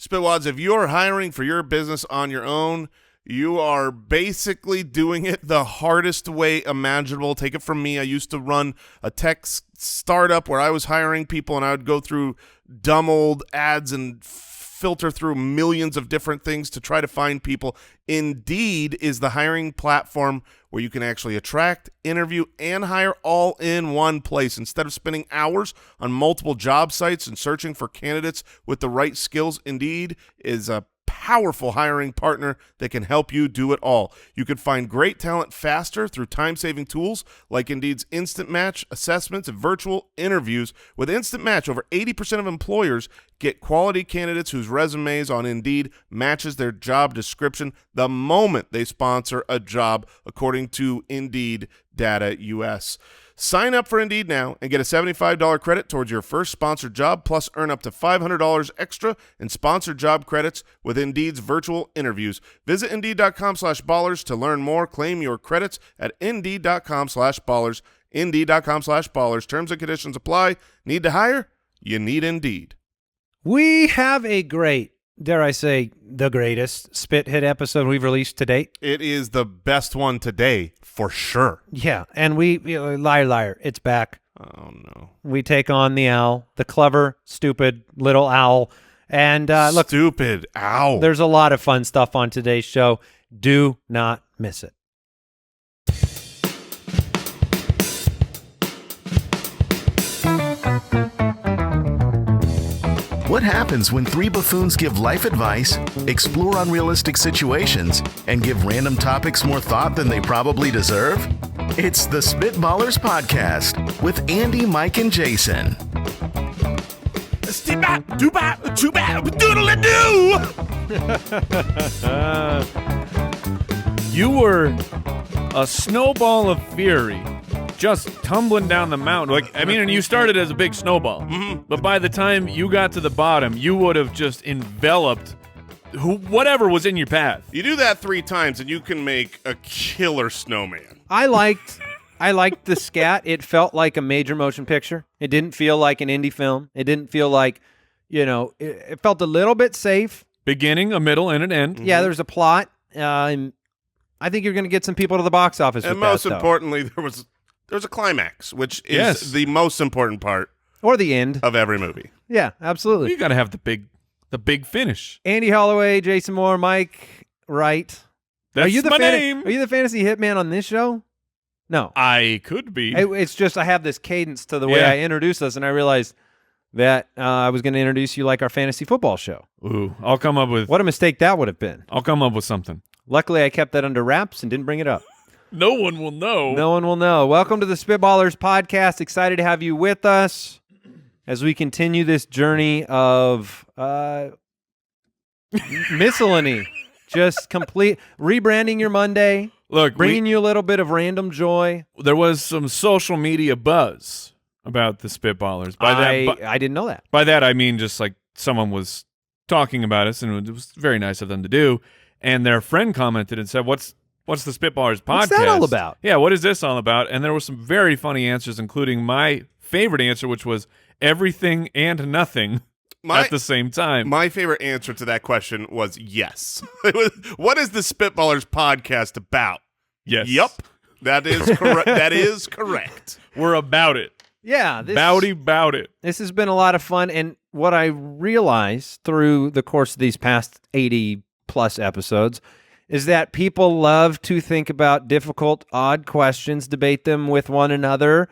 Spitwads, if you're hiring for your business on your own, you are basically doing it the hardest way imaginable. Take it from me. I used to run a tech startup where I was hiring people, and I would go through dumb old ads and filter through millions of different things to try to find people. Indeed is the hiring platform where you can actually attract, interview, and hire all in one place. Instead of spending hours on multiple job sites and searching for candidates with the right skills, Indeed is a powerful hiring partner that can help you do it all. You can find great talent faster through time-saving tools like Indeed's Instant Match assessments and virtual interviews. With Instant Match, over 80% of employers get quality candidates whose resumes on Indeed matches their job description the moment they sponsor a job, according to Indeed Data US. Sign up for Indeed now and get a $75 credit towards your first sponsored job, plus earn up to $500 extra in sponsored job credits with Indeed's virtual interviews. Visit Indeed.com/ballers to learn more. Claim your credits at Indeed.com/ballers. Indeed.com/ballers. Terms and conditions apply. Need to hire? You need Indeed. We have a great, dare I say, the greatest spit hit episode we've released to date. It is the best one today, for sure. Yeah, and liar, liar, it's back. Oh, no. We take on the owl, the clever, stupid little owl. And look, stupid owl. There's a lot of fun stuff on today's show. Do not miss it. What happens when three buffoons give life advice, explore unrealistic situations, and give random topics more thought than they probably deserve? It's the Spitballers Podcast with Andy, Mike, and Jason. You were a snowball of fury, just tumbling down the mountain. And you started as a big snowball, but by the time you got to the bottom, you would have just enveloped whatever was in your path. You do that 3 times, and you can make a killer snowman. I liked the scat. It felt like a major motion picture. It didn't feel like an indie film. It didn't feel like, it felt a little bit safe. Beginning, a middle, and an end. Yeah, there's a plot. And I think you're going to get some people to the box office. And with most that, importantly, there's a climax, which is the most important part, or the end of every movie. Yeah, absolutely. You got to have the big finish. Andy Holloway, Jason Moore, Mike Wright. That's my name. Are you the fantasy hitman on this show? No, I could be. It's just I have this cadence to the way I introduce us, and I realized that I was going to introduce you like our fantasy football show. Ooh, I'll come up with... What a mistake that would have been. I'll come up with something. Luckily, I kept that under wraps and didn't bring it up. No one will know. No one will know. Welcome to the Spitballers Podcast. Excited to have you with us as we continue this journey of miscellany. Just complete rebranding your Monday. Look, bringing you a little bit of random joy. There was some social media buzz about the Spitballers. I didn't know that. By that, I mean just like someone was talking about us, and it was very nice of them to do. And their friend commented and said, What's the Spitballers podcast? What's that all about? Yeah, what is this all about? And there were some very funny answers, including my favorite answer, which was everything and nothing at the same time. My favorite answer to that question was yes. What is the Spitballers podcast about? Yes. Yup. That is correct. That is correct. We're about it. Yeah. Bout it. This has been a lot of fun. And what I realized through the course of these past 80-plus episodes is that people love to think about difficult, odd questions, debate them with one another,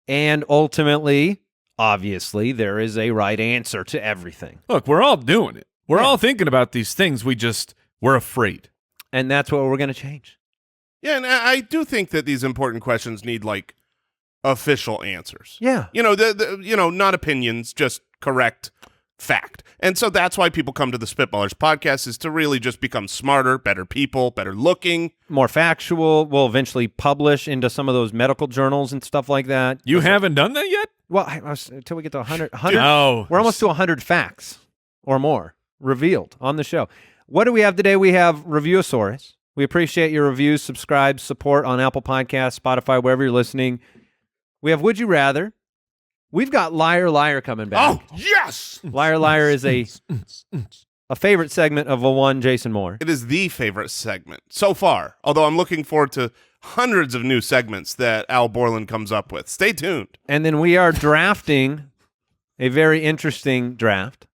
and ultimately, obviously, there is a right answer to everything. Look, we're all doing it. We're all thinking about these things. We're afraid. And that's what we're going to change. Yeah, and I do think that these important questions need, official answers. Yeah. Not opinions, just correct fact. And so that's why people come to the Spitballers podcast, is to really just become smarter, better people, better looking. More factual. We'll eventually publish into some of those medical journals and stuff like that. You haven't done that yet? Well, until we get to 100. No. We're almost to 100 facts or more revealed on the show. What do we have today? We have Review-o-saurus. We appreciate your reviews, subscribe, support on Apple Podcasts, Spotify, wherever you're listening. We have Would You Rather. We've got Liar, Liar coming back. Oh, yes! Liar, Liar is a a favorite segment of a one Jason Moore. It is the favorite segment so far, although I'm looking forward to hundreds of new segments that Al Borland comes up with. Stay tuned. And then we are drafting a very interesting draft.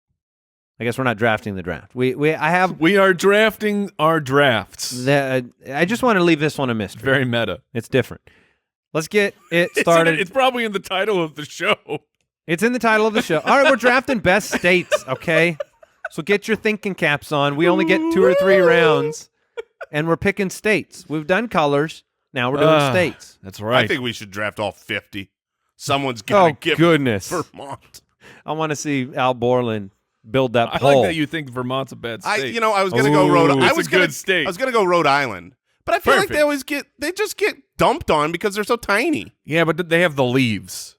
I guess we're not drafting the draft. We are drafting our drafts. I just want to leave this one a mystery. Very meta. It's different. Let's get it started. It's probably in the title of the show. It's in the title of the show. All right, we're drafting best states, okay? So get your thinking caps on. We only get 2 or 3 rounds, and we're picking states. We've done colors. Now we're doing states. That's right. I think we should draft all 50. Someone's got to give goodness. Vermont. I want to see Al Borland build that I poll. like that you think Vermont's a bad state. I was going to go Rhode Island. It's a good state. I was going to go Rhode Island. But I feel like they just get dumped on because they're so tiny. Yeah, but they have the leaves.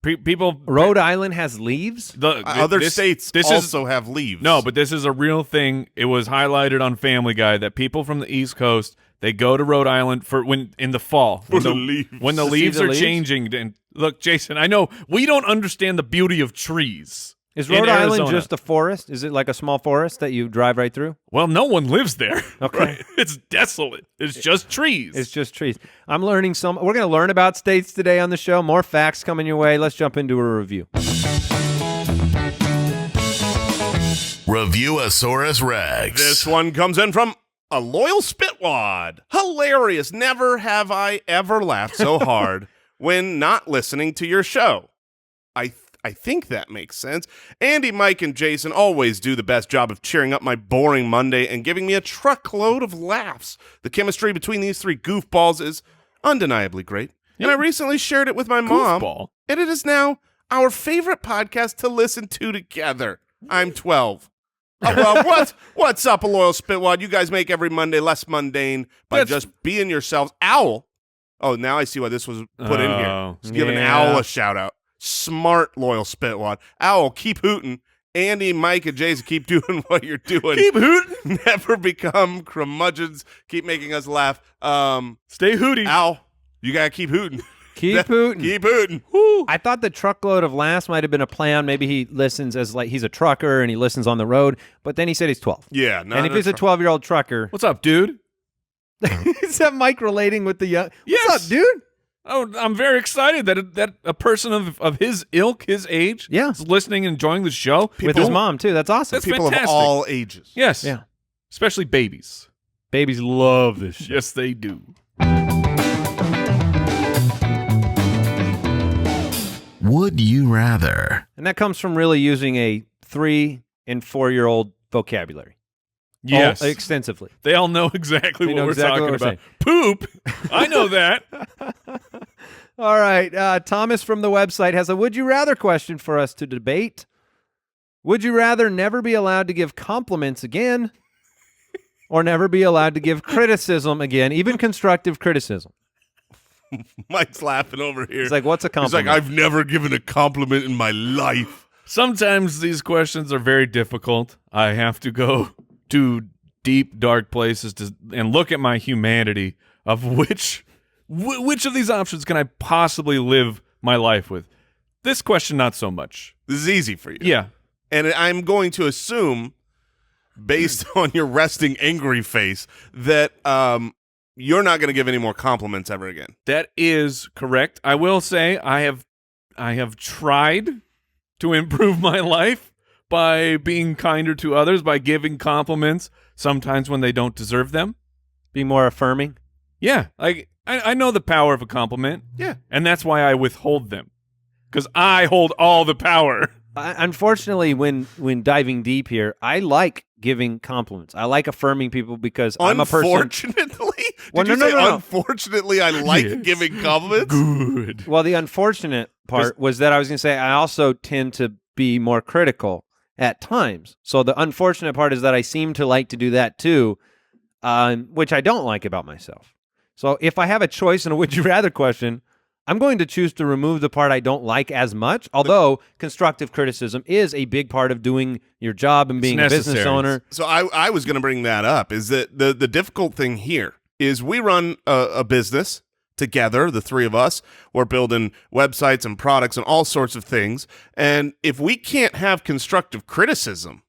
People. Rhode Island has leaves? Other states also have leaves. No, but this is a real thing. It was highlighted on Family Guy that people from the East Coast, they go to Rhode Island for when in the fall for the leaves. When the leaves are changing. And look, Jason, I know we don't understand the beauty of trees. Is Rhode Island just a forest? Is it like a small forest that you drive right through? Well, no one lives there. Okay. Right? It's desolate. It's just trees. It's just trees. I'm learning we're going to learn about states today on the show. More facts coming your way. Let's jump into a review. Review-o-saurus Rex. This one comes in from a loyal spitwad. Hilarious. Never have I ever laughed so hard when not listening to your show. I think that makes sense. Andy, Mike, and Jason always do the best job of cheering up my boring Monday and giving me a truckload of laughs. The chemistry between these 3 goofballs is undeniably great. And I recently shared it with my mom. Goofball. And it is now our favorite podcast to listen to together. I'm 12. Oh, well, what's up, a loyal spitwad? You guys make every Monday less mundane by just being yourselves. Owl. Oh, now I see why this was put in here. Just giving Owl a shout out. Smart, loyal spitwad. Owl, keep hooting. Andy, Mike, and Jason, keep doing what you're doing. Keep hooting. Never become curmudgeons. Keep making us laugh. Stay hooting. Owl, you got to keep hooting. Keep hooting. Keep hooting. I thought the truckload of laughs might have been a play on. Maybe he listens as like he's a trucker and he listens on the road. But then he said he's 12. Yeah. And if he's a 12-year-old trucker. What's up, dude? Is that Mike relating with the young? Yes. What's up, dude? Oh, I'm very excited that a person of his ilk, his age, is listening and enjoying the show. With his mom, too. That's awesome. That's people fantastic. of all ages. Yes. Yeah. Especially babies. Babies love this shit. Yes, they do. Would you rather? And that comes from really using a 3- and 4-year-old vocabulary. Yes. Extensively. They all know exactly what we're exactly talking what we're about. Poop. I know that. All right. Thomas from the website has a would you rather question for us to debate. Would you rather never be allowed to give compliments again or never be allowed to give criticism again, even constructive criticism? Mike's laughing over here. He's like, what's a compliment? He's like, I've never given a compliment in my life. Sometimes these questions are very difficult. I have to go to deep, dark places and look at my humanity of which of these options can I possibly live my life with? This question, not so much. This is easy for you. Yeah. And I'm going to assume, based on your resting angry face, that you're not going to give any more compliments ever again. That is correct. I will say I have tried to improve my life by being kinder to others, by giving compliments sometimes when they don't deserve them. Be more affirming? Yeah. Like I know the power of a compliment. Yeah. And that's why I withhold them. Because I hold all the power. Unfortunately, when diving deep here, I like giving compliments. I like affirming people because I'm a person. Unfortunately? Well, Did you say no. unfortunately I like giving compliments? Good. Well, the unfortunate part was that I was going to say I also tend to be more critical at times. So the unfortunate part is that I seem to like to do that too, which I don't like about myself. So if I have a choice in a would you rather question, I'm going to choose to remove the part I don't like as much, although constructive criticism is a big part of doing your job and being a business owner. So I was going to bring that up, is that the difficult thing here is we run a business together, the 3 of us. We're building websites and products and all sorts of things. And if we can't have constructive criticism,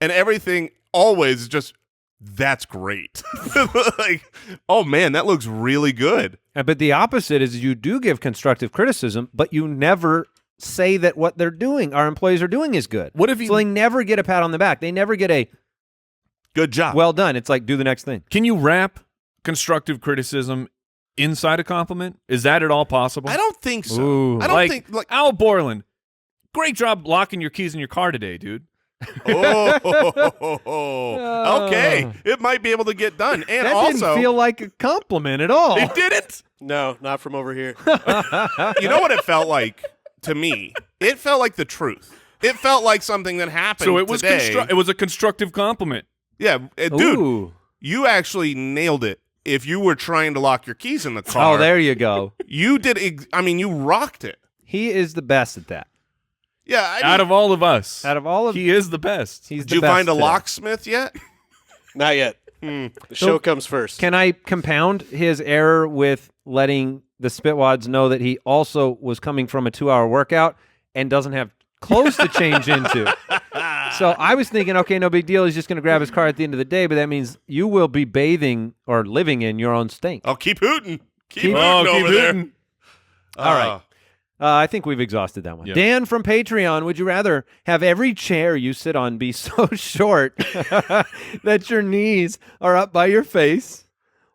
and everything always is just, that's great. Like, oh man, that looks really good. But the opposite is you do give constructive criticism, but you never say that what they're doing, our employees are doing, is good. What if you? So they never get a pat on the back. They never get a Good job. well done. It's like, do the next thing. Can you wrap constructive criticism inside a compliment? Is that at all possible? I don't think so. Ooh. I don't think like Al Borland, great job locking your keys in your car today, dude. Okay, it might be able to get done. And That also, didn't feel like a compliment at all. it didn't. No, not from over here. You know what it felt like to me? It felt like the truth. It felt like something that happened So it was today. it was a constructive compliment. Yeah, dude, Ooh. you actually nailed it. If you were trying to lock your keys in the car, Oh, there you go. you did. I mean, you rocked it. He is the best at that. Yeah. I mean, Out of all of us, Out of all of he is the best. he's the did you best find a today. locksmith yet? Not yet. The show comes first. Can I compound his error with letting the Spitwads know that he also was coming from a 2-hour workout and doesn't have clothes to change into? So I was thinking, okay, no big deal. He's just going to grab his car at the end of the day, but that means you will be bathing or living in your own stink. Oh, keep hooting. Keep Keep- hooting keep over there. hooting. All right. I think we've exhausted that one. Yeah. Dan from Patreon, would you rather have every chair you sit on be so short that your knees are up by your face,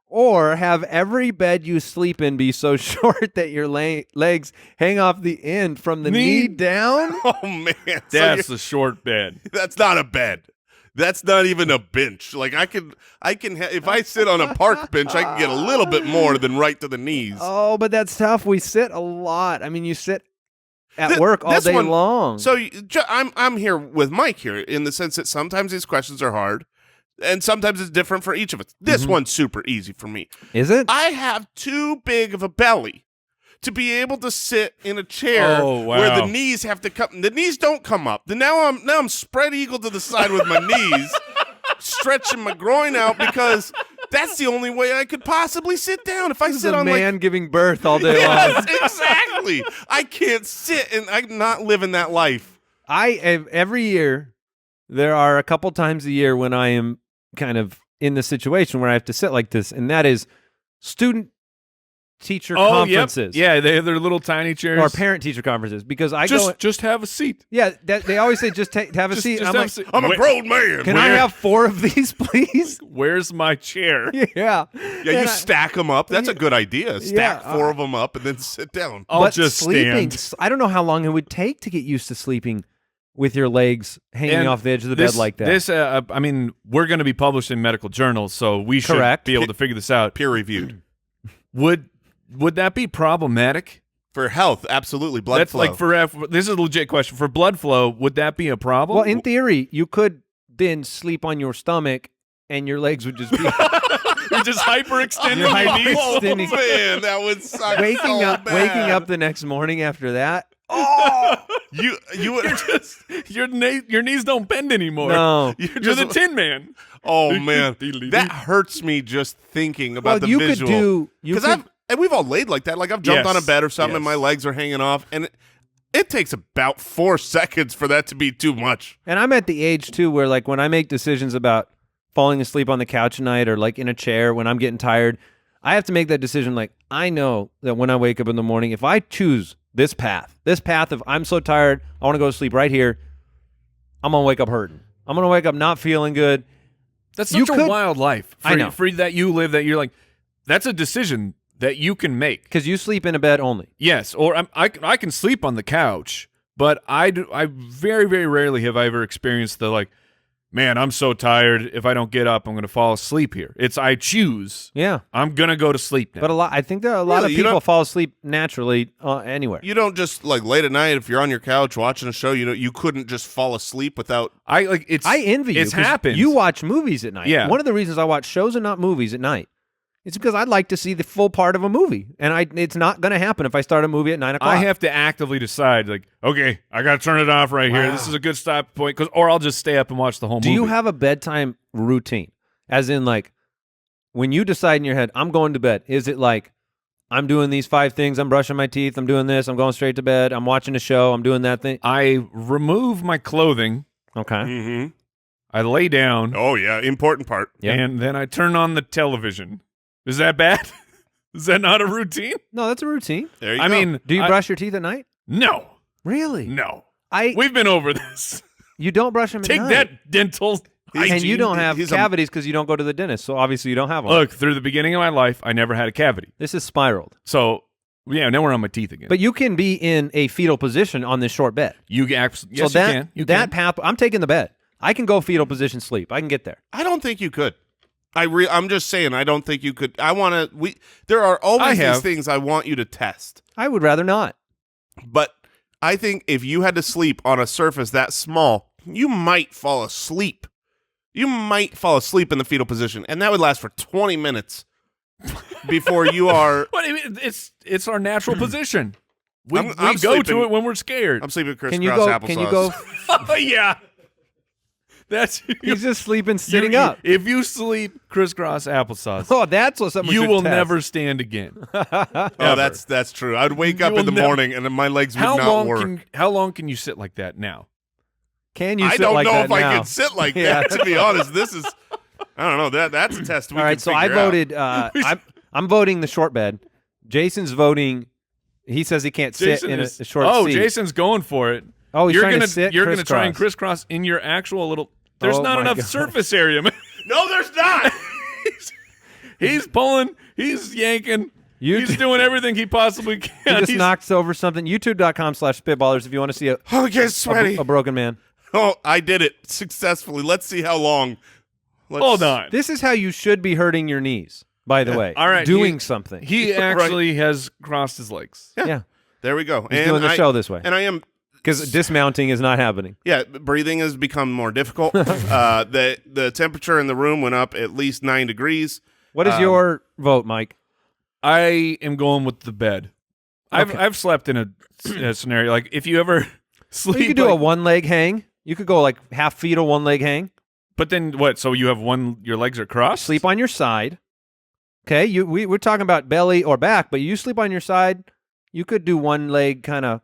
or have every bed you sleep in be so short that your legs hang off the end from the knee down? Oh man, so That's the short bed. that's not a bed. That's not even a bench. Like I can if I sit on a park bench, I can get a little bit more than right to the knees. Oh, but that's tough. We sit a lot. I mean, you sit at Th- work all this day one- long. So I'm here with Mike here in the sense that sometimes these questions are hard, and sometimes it's different for each of us. This one's super easy for me. Is it? I have too big of a belly to be able to sit in a chair Oh, wow. where the knees have to come. The knees don't come up. Now I'm spread eagle to the side with my knees, stretching my groin out because that's the only way I could possibly sit down. If I This is sit a on man giving birth all day yes, long. exactly. I can't sit and I'm not living that life. Every year, there are a couple times a year when I am kind of in the situation where I have to sit like this, and that is student teacher conferences. Yeah, they're little tiny chairs. Or parent teacher conferences, because I go. just have a seat. Yeah, they always say just have a Just- seat. just I'm have like, a seat. I'm a grown man. can I have 4 of these, please? Where's my chair? Yeah. Yeah, you And stack them up. That's a good idea. Stack Yeah, 4 of them up and then sit down. I'll but just sleeping, stand. I don't know how long it would take to get used to sleeping with your legs hanging And off the edge of the bed like that. This, I mean, we're going to be published in medical journals, so we should Correct. be able to figure this out. Peer reviewed. Would that be problematic? For health, absolutely. Blood That's flow. like this is a legit question. For blood flow, would that be a problem? Well, in theory, you could then sleep on your stomach and your legs would just be You're just hyperextending You're your knees. Oh, extending- man, that would suck waking so up bad. the next morning after that. You would Just your knees don't bend anymore. No. You're the Tin Man. Oh man, that hurts me just thinking about the you visual. could do you Because could, and we've all laid like that. Like I've jumped Yes, on a bed or something, and yes. my legs are hanging off, and it takes about 4 seconds for that to be too much. and I'm at the age too where like when I make decisions about falling asleep on the couch at night or like in a chair when I'm getting tired, I have to make that decision. Like I know that when I wake up in the morning, if I choose this path of I'm so tired, I want to go to sleep right here, I'm gonna wake up hurting. I'm gonna wake up not feeling good. That's You such a could- wild life. I know. For that you live, that you're like, that's a decision that you can make. Because you sleep in a bed only. Yes, or I can sleep on the couch, but I very, very rarely have I ever experienced the like, man, I'm so tired. If I don't get up, I'm going to fall asleep here. It's I choose. Yeah. I'm going to go to sleep now. But I think there are a lot Really? of You people don't- fall asleep naturally anywhere. You don't just like late at night if you're on your couch watching a show. You couldn't just fall asleep without. I like it's. I envy you. It's 'cause happened. You watch movies at night. Yeah. One of the reasons I watch shows and not movies at night is because I'd like to see the full part of a movie, and it's not going to happen if I start a movie at 9 o'clock. I have to actively decide, like, okay, I got to turn it off right here. This is a good stop point, or I'll just stay up and watch the whole Do movie. you have a bedtime routine? As in, like, when you decide in your head, I'm going to bed, is it like, I'm doing these 5 things, I'm brushing my teeth, I'm doing this, I'm going straight to bed, I'm watching a show, I'm doing that thing? I remove my clothing Okay. Mm-hmm. I lay down, Oh, yeah, important part. Yep. and then I turn on the television. Is that bad? Is that not a routine? No, that's a routine. There you I go. mean, Do you brush your teeth at night? no, Really? no. I. We've been over this. You don't brush them at Take night. that, dental And you hygiene. don't have he's a- cavities because you don't go to the dentist, so obviously you don't have one. Look, through the beginning of my life, I never had a cavity. This is spiraled. So, yeah, now we're on my teeth again. But you can be in a fetal position on this short bed. you yes, so that, you can. You that can. path, I'm taking the bed. I can go fetal position sleep. I can get there. I don't think you could. I'm just saying, I don't think you could. There are always these things I want you to test. I would rather not. But I think if you had to sleep on a surface that small, you might fall asleep. You might fall asleep in the fetal position, and that would last for 20 minutes before you are. But I mean, it's our natural position. We I'm go sleeping- to it when we're scared. I'm sleeping Can you crisscross go? applesauce. Can you go? Oh, yeah. That's He's just sleeping sitting you- up. If you sleep crisscross applesauce, Oh, that's what something you should will test. never stand again. Oh, Ever. that's true. I'd wake up will in the never- morning and then my legs would not work. How long can you sit like that now? Can you? I sit don't like know that if I now? can sit like Yeah. that. To be honest, this is. I don't know. That's a test. We All right, can so I figure out. voted. I'm voting the short bed. Jason's voting. He says he can't sit in a short seat. Jason's going for it. Oh, he's you're trying gonna to sit you're gonna try and crisscross. crisscross in your actual little. There's Oh, not my enough God. surface area. Man. No, there's not. He's pulling. He's yanking. You He's doing everything he possibly He can. just He's- knocks over something. YouTube.com/spitballers if you want to see Oh, get sweaty. a broken man. Oh, I did it successfully. Let's see how long. Hold on. This is how you should be hurting your knees, by the way. All right, Doing something. He actually has crossed his legs. yeah. There we go. He's doing the show this way. And I am. Because dismounting is not happening. Yeah, breathing has become more difficult. The temperature in the room went up at least 9 degrees. What is your vote, Mike? I am going with the bed. I've slept in a scenario like if you ever sleep. Well, you could do a like- one leg hang. You could go like half fetal, one leg hang. But then what? So you have your legs are crossed. Sleep on your side. Okay, we're talking about belly or back, but you sleep on your side. You could do one leg kind of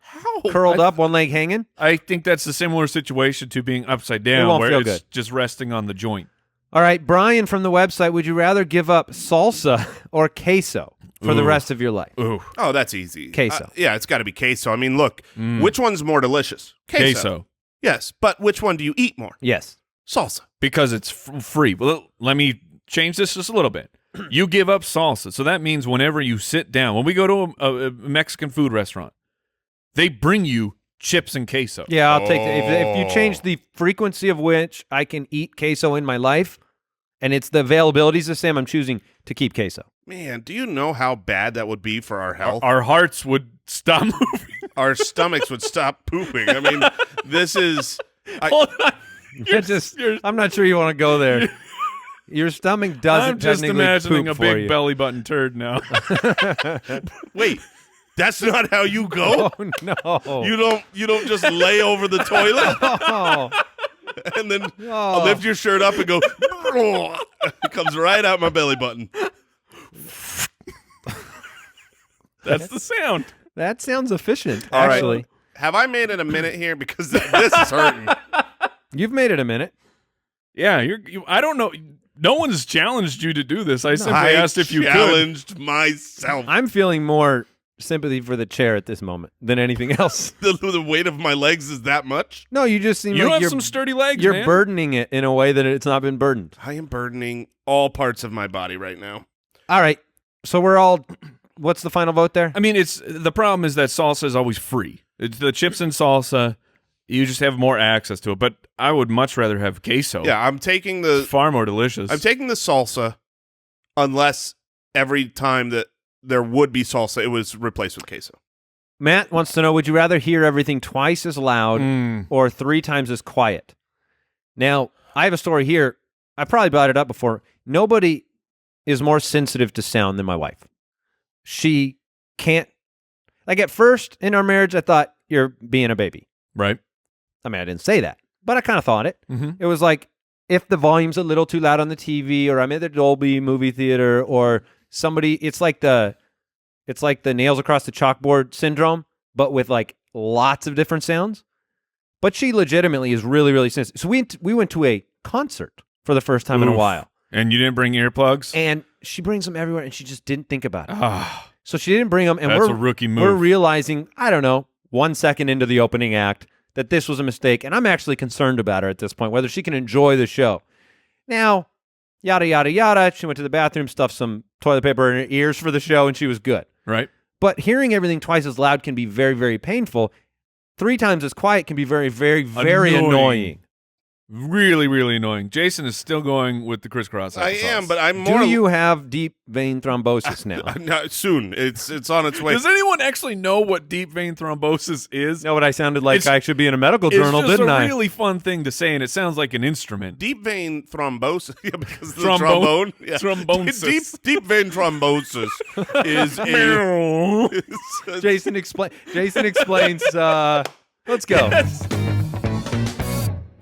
curled up, one leg hanging. I think that's a similar situation to being upside It down, won't where feel it's good. just resting on the joint. All right, Brian from the website, would you rather give up salsa or queso for the Ooh. rest of your life? Ooh, Oh, that's easy. Queso. Yeah, it's got to be queso. I mean, look, which one's more delicious? queso. Yes, but which one do you eat more? Yes. Salsa. Because it's free. Well, let me change this just a little bit. You give up salsa, so that means whenever you sit down, when we go to a Mexican food restaurant, they bring you chips and queso. Yeah, I'll take it. If you change the frequency of which I can eat queso in my life, and it's the availability is the same, I'm choosing to keep queso. Man, do you know how bad that would be for our health? Our hearts would stop moving. Our stomachs would stop pooping. I mean, this is. Hold on. I'm not sure you want to go there. Your stomach doesn't I'm just technically imagining poop a for big you. belly button turd now. Wait, that's not how you go. Oh no! You don't just lay over the toilet Oh, and then Oh. lift your shirt up and go. It comes right out my belly button. That's the sound. that sounds efficient. All right. Actually, Have I made it a minute here because this is hurting? you've made it a minute. Yeah, I don't know. No one's challenged you to do this. I simply I asked if you could. challenged myself. I'm feeling more sympathy for the chair at this moment than anything else. The weight of my legs is that much. No, you just seem You like have you're some sturdy legs, you're man. burdening it in a way that it's not been burdened. I am burdening all parts of my body right now. All right, so we're all. What's the final vote there? I mean, the problem is that salsa is always free. It's the chips and salsa. You just have more access to it. But I would much rather have queso. Yeah, I'm taking It's far more delicious. I'm taking the salsa, unless every time that there would be salsa, it was replaced with queso. Matt wants to know: would you rather hear everything twice as loud or 3 times as quiet? Now, I have a story here. I probably brought it up before. Nobody is more sensitive to sound than my wife. She can't. Like at first in our marriage, I thought you're being a baby. Right. I mean, I didn't say that, but I kind of thought it. Mm-hmm. It was like if the volume's a little too loud on the TV, or I'm at the Dolby movie theater, or somebody. It's like the nails across the chalkboard syndrome, but with like lots of different sounds. But she legitimately is really, really sensitive. So we went to a concert for the first time in a Oof. while. And you didn't bring earplugs? And she brings them everywhere, and she just didn't think about it. Ah, So she didn't bring them, and that's a rookie move. we're realizing, I don't know, 1 second into the opening act, that this was a mistake, and I'm actually concerned about her at this point, whether she can enjoy the show. Now, yada, yada, yada, she went to the bathroom, stuffed some toilet paper in her ears for the show, and she was good. Right. But hearing everything twice as loud can be very, very painful. 3 times as quiet can be very, very, very annoying. Really, really annoying. Jason is still going with the crisscross applesauce. I am, but I'm more. Do you have deep vein thrombosis now? No, soon. It's on its way. Does anyone actually know what deep vein thrombosis is? Know what I sounded like It's- I should be in a medical journal, It's just didn't a I? really fun thing to say, and it sounds like an instrument. Deep vein thrombosis, yeah, because of the Trombone- trombone. Yeah. thrombosis. Deep vein thrombosis is a. Jason explains. Let's go.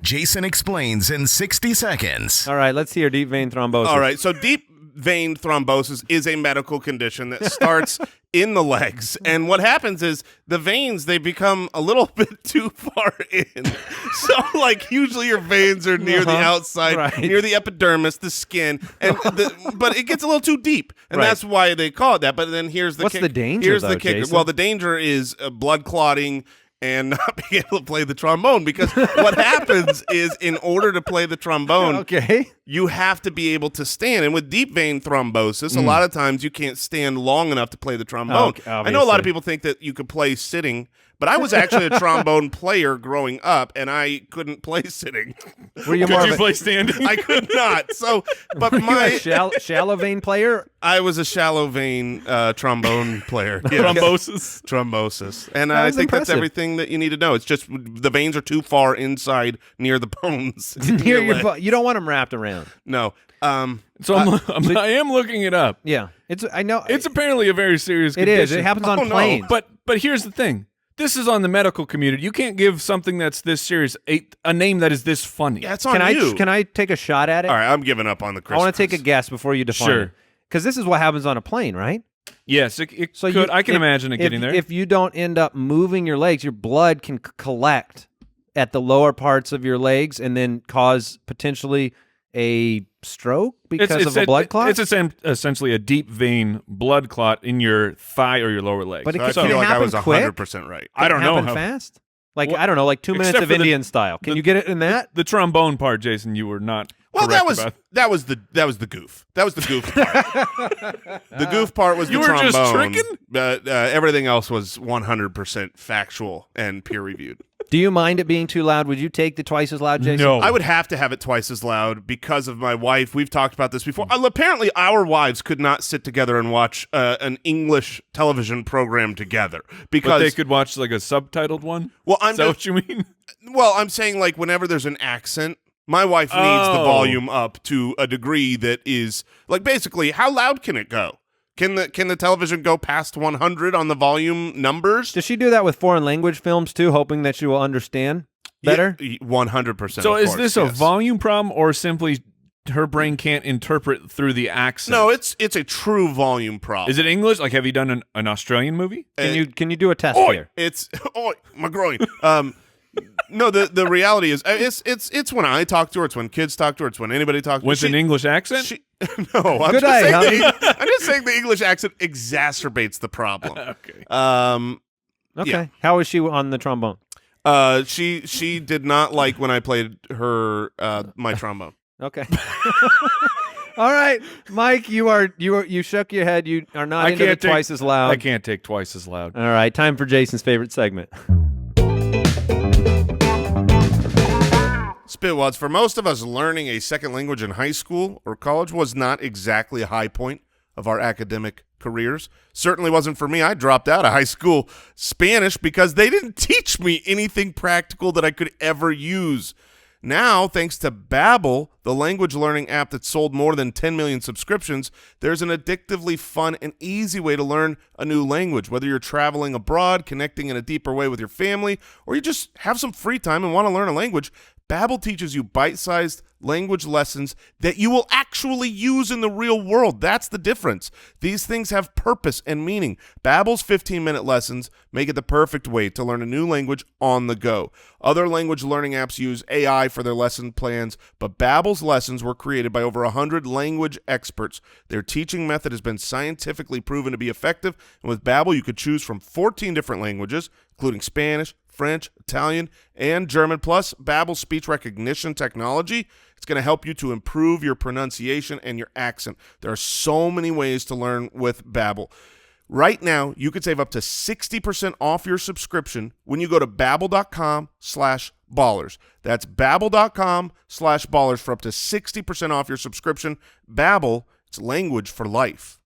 Jason explains in 60 seconds. All right, let's hear deep vein thrombosis. All right, so deep vein thrombosis is a medical condition that starts in the legs, and what happens is the veins, they become a little bit too far in. So like usually your veins are near the outside, right. near the epidermis, the skin, and but it gets a little too deep, and Right. that's why they call it that. But then here's the What's kick. the danger, Here's though, the kicker. Jason? Well, the danger is blood clotting and not being able to play the trombone, because what happens is, in order to play the trombone, Okay. you have to be able to stand. And with deep vein thrombosis, a lot of times you can't stand long enough to play the trombone. Okay, I know a lot obviously. of people think that you could play sitting, but I was actually a trombone player growing up, and I couldn't play sitting. Were you more Could of you a, play standing? I could not. So, but were you a my shallow vein player? I was a shallow vein trombone player. Yes. Thrombosis. Thrombosis. And That I was think that's impressive. everything that you need to know. It's just the veins are too far inside near the bones. Near your leg. you don't want them wrapped around. No. So I am looking it up. Yeah, I know It's apparently a very serious it condition. is. It happens on Oh, no. planes. But here's the thing. This is on the medical community. You can't give something that's this serious a name that is this funny. Yeah, it's on can you. I take a shot at it? All right, I'm giving up on the I Christmas. want to take a guess before you define Sure. it. Because this is what happens on a plane, right? Yes, it So could. I can if- imagine it getting there. If you don't end up moving your legs, your blood can collect at the lower parts of your legs and then cause potentially a stroke because of a blood clot. It's essentially a deep vein blood clot in your thigh or your lower leg. But it So I can feel like I happen was quick? 100% right. I don't know happen how fast. Like Well, I don't know, like 2 minutes except of for the- Indian style. Can you get it in that? the trombone part, Jason, you were not. Well, correct that was about. that was the goof. That was the goof part. The goof part was You the were just trombone. tricking? But everything else was 100% factual and peer reviewed. Do you mind it being too loud? Would you take the twice as loud, Jason? No. I would have to have it twice as loud because of my wife. We've talked about this before. Apparently, our wives could not sit together and watch an English television program together But because they could watch like a subtitled one. Well, I'm Is that just- what you mean? Well, I'm saying like whenever there's an accent, my wife needs the Oh. volume up to a degree that is like basically how loud can it go? Can the television go past 100 on the volume numbers? Does she do that with foreign language films too, hoping that you will understand better? 100%. So of is course, this a yes. volume problem or simply her brain can't interpret through the accent? No, it's a true volume problem. Is it English? Like, have you done an Australian movie? Can you do a test Oi, here? it's my groin. No, the reality is it's when I talk to her, it's when kids talk to her, it's when anybody talks to her. With an English accent? No, I'm Good just, eye, saying honey. I'm just saying the English accent exacerbates the problem. Okay. Okay. yeah. How is she on the trombone? She did not like when I played her my trombone. Okay. All right, Mike, you shook your head. You are not into the twice as loud. I can't take twice as loud. All right, time for Jason's favorite segment. Spitwads, for most of us, learning a second language in high school or college was not exactly a high point of our academic careers. Certainly wasn't for me. I dropped out of high school Spanish because they didn't teach me anything practical that I could ever use. Now, thanks to Babbel, the language learning app that sold more than 10 million subscriptions, there's an addictively fun and easy way to learn a new language. Whether you're traveling abroad, connecting in a deeper way with your family, or you just have some free time and want to learn a language, Babbel teaches you bite-sized language lessons that you will actually use in the real world. That's the difference. These things have purpose and meaning. Babbel's 15-minute lessons make it the perfect way to learn a new language on the go. Other language learning apps use AI for their lesson plans, but Babbel's lessons were created by over 100 language experts. Their teaching method has been scientifically proven to be effective, and with Babbel, you could choose from 14 different languages, including Spanish, French, Italian, and German. Plus, Babbel's speech recognition technology, it's going to help you to improve your pronunciation and your accent. There are so many ways to learn with Babbel. Right now, you could save up to 60% off your subscription when you go to babbel.com/ballers. That's babbel.com/ballers for up to 60% off your subscription. Babbel, it's language for life.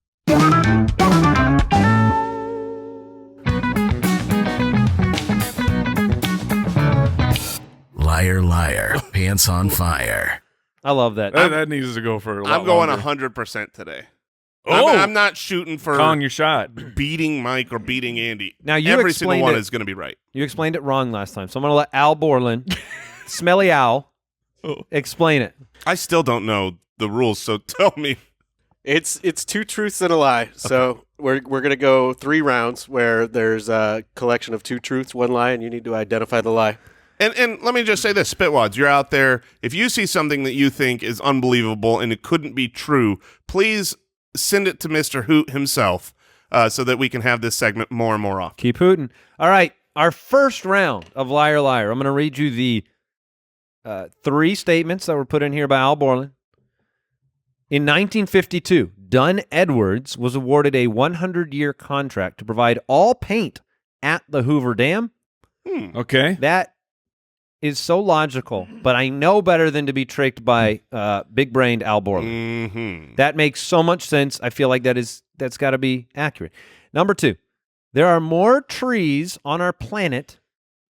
Liar, liar, pants on fire. I love that. That needs to go for a lot I'm going longer. 100% today. Oh! I'm not shooting for Calling your shot. beating Mike or beating Andy. Now, you every single explained one it- is going to be right. You explained it wrong last time, so I'm going to let Al Borland, Smelly Al, explain it. I still don't know the rules, so tell me. It's 2 truths and a lie. So we're going to go 3 rounds where there's a collection of 2 truths, 1 lie, and you need to identify the lie. And let me just say this, Spitwads, you're out there. If you see something that you think is unbelievable and it couldn't be true, please send it to Mr. Hoot himself so that we can have this segment more and more often. Keep hooting. All right, our first round of Liar Liar. I'm going to read you the 3 statements that were put in here by Al Borland. In 1952, Dunn Edwards was awarded a 100-year contract to provide all paint at the Hoover Dam. Okay. That is so logical, but I know better than to be tricked by big-brained Al Borland. Mm-hmm. That makes so much sense. I feel like that's got to be accurate. Number 2, there are more trees on our planet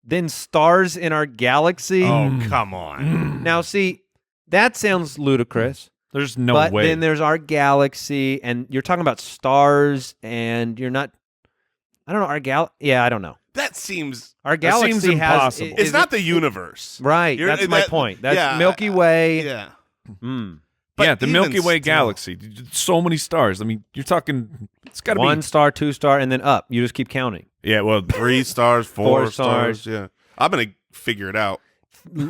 than stars in our galaxy. Oh, come on. Now, see, that sounds ludicrous. There's no but way. then there's our galaxy, and you're talking about stars, and you're not. I don't know. Yeah, I don't know. That seems... Our galaxy seems has. impossible. It's not the universe. Right. That's my point. That's Milky Way. Yeah. Mm. But yeah, the even Milky Way still- galaxy. So many stars. I mean, you're talking. It's got to be 1 star, 2 star, and then up. You just keep counting. Yeah. Well, 3 stars, 4 4 stars. stars. Yeah. I'm going to figure it out.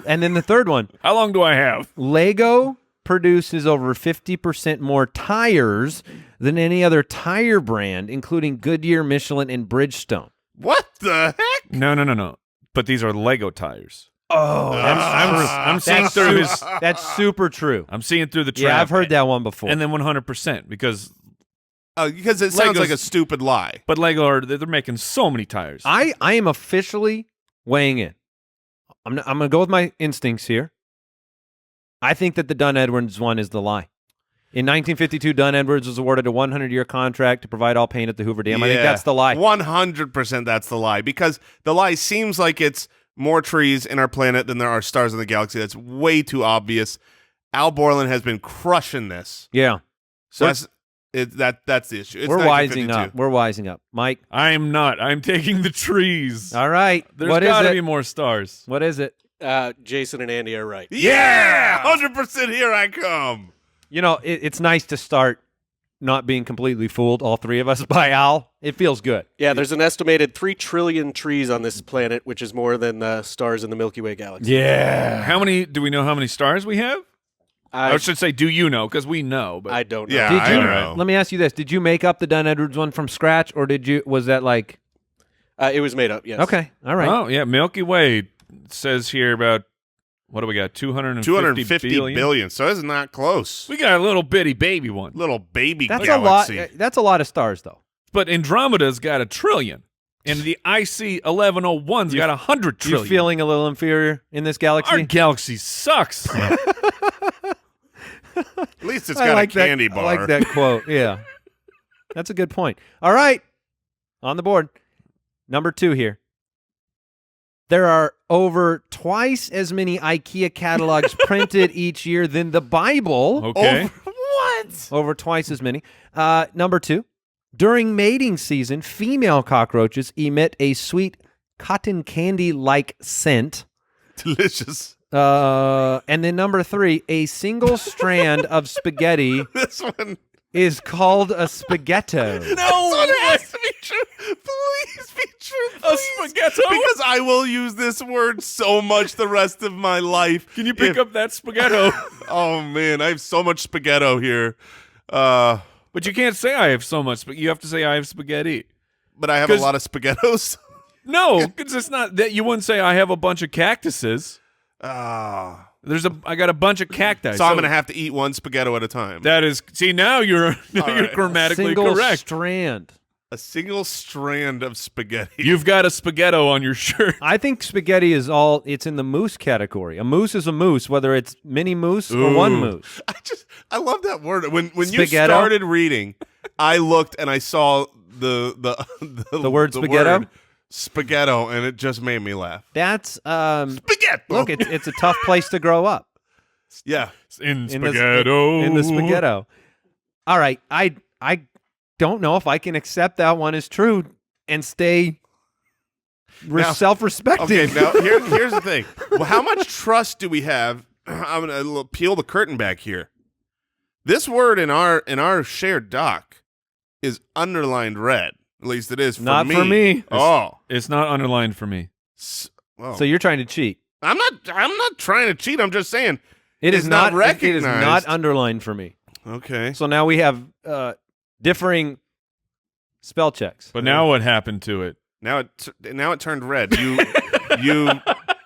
And then the third one, how long do I have? Lego produces over 50% more tires than any other tire brand, including Goodyear, Michelin, and Bridgestone. What the heck? No. But these are Lego tires. Oh, I'm seeing that's through his. That's super true. I'm seeing through the trap. Yeah, I've heard that one before. And then 100% because Because it sounds Legos- like a stupid lie. but Lego they're making so many tires. I am officially weighing in. I'm going to go with my instincts here. I think that the Dunn Edwards one is the lie. In 1952, Dunn Edwards was awarded a 100-year contract to provide all paint at the Hoover Dam. I think that's the lie. 100% that's the lie. Because the lie seems like it's more trees in our planet than there are stars in the galaxy. That's way too obvious. Al Borland has been crushing this. Yeah. So that's the issue. It's We're wising 1952. up. We're wising up. Mike. I'm not. I'm taking the trees. All right. There's What is got to it? be more stars. What is it? Jason and Andy are right. Yeah! 100% here I come. You know, it's nice to start not being completely fooled, all 3 of us, by Al. It feels good. Yeah, there's an estimated 3 trillion trees on this planet, which is more than the stars in the Milky Way galaxy. Yeah. How many? Do we know how many stars we have? I I should say, do you know? Because we know. But I don't know. Yeah, Did I you? don't know. Let me ask you this: did you make up the Dunn Edwards one from scratch, or was that like? It was made up, yes. Okay, all right. Oh yeah, Milky Way says here about what do we got? 250 billion. So it's not close. We got a little bitty baby one, Little baby That's galaxy. a lot. That's a lot of stars, though. but Andromeda's got 1 trillion, and the IC 1101's got 100 You trillion. feeling a little inferior in this Our galaxy? galaxy sucks. At least it's I got like a candy that, bar. I like that quote. Yeah, that's a good point. All right, on the board, number 2 here. There are over twice as many IKEA catalogs printed each year than the Bible. Okay. What? Over twice as many. Number 2, during mating season, female cockroaches emit a sweet cotton candy-like scent. Delicious. And then number 3, a single strand of spaghetti This one. is called a spaghetto. This one has to be true. Please be true. A please. spaghetto? Because I will use this word so much the rest of my life. Can you pick up that spaghetto? Oh, man. I have so much spaghetto here. But you can't say I have so much, but you have to say I have spaghetti. But I have a 'Cause- lot of spaghettos. No, because it's not that you wouldn't say I have a bunch of cactuses. I got a bunch of cacti. So I'm going to have to eat one spaghetto at a time. That is, see, now you're right. grammatically Single correct. strand. A single strand of spaghetti. You've got a spaghetto on your shirt. I think spaghetti is it's in the moose category. A moose is a moose, whether it's mini moose or Ooh. one moose. I love that word. When you Spaghetto? started reading, I looked and I saw the word spaghetto? word spaghetto, and it just made me laugh. That's Spaghetto. look, it's a tough place to grow up. Yeah. In In the- spaghetto. in the spaghetto. All right, I don't know if I can accept that one as true and stay Now- self-respecting. Okay, now here's the thing. Well, how much trust do we have? I'm gonna peel the curtain back here. This word in our shared doc is underlined red. At least it is for Not me. for me. Oh, It's not underlined for me. well, So you're trying to cheat. I'm not trying to cheat. I'm just saying It It's is not It is recognized. not underlined for me. Okay. So now we have differing spell checks. But now what happened to it? Now it turned red.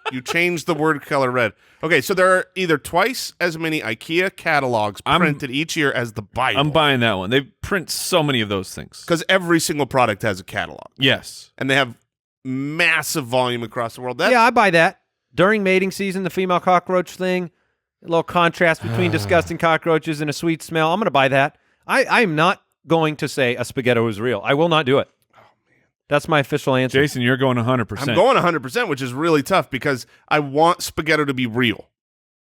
You changed the word color red. Okay, so there are either twice as many IKEA catalogs printed each year as the Bible. I'm buying that one. They print so many of those things. Because every single product has a catalog. Yes. And they have massive volume across the world. That's, Yeah, I buy that. During mating season, the female cockroach thing, a little contrast between disgusting cockroaches and a sweet smell. I'm going to buy that. I'm not going to say a spaghetto is real. I will not do it. That's my official answer. Jason, you're going 100%. I'm going 100%, which is really tough because I want spaghetto to be real.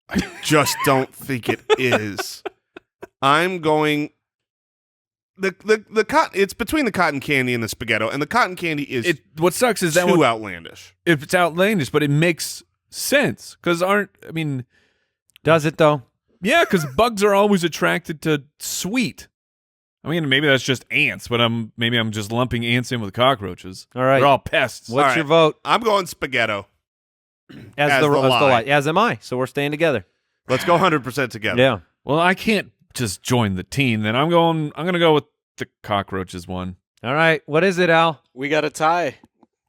I just don't think it is. I'm going the cotton. It's between the cotton candy and the spaghetto, and the cotton candy is What sucks is that too one, outlandish. if it's outlandish, but it makes sense. Because Does it, though? yeah, because bugs are always attracted to sweet. I mean, maybe that's just ants, but maybe I'm just lumping ants in with cockroaches. All right. They're all pests. What's All your right. vote? I'm going spaghetto. As the lie. lie. As am I. So we're staying together. Let's go 100% together. Yeah. Well, I can't just join the team. Then I'm going to go with the cockroaches one. All right. What is it, Al? We got a tie.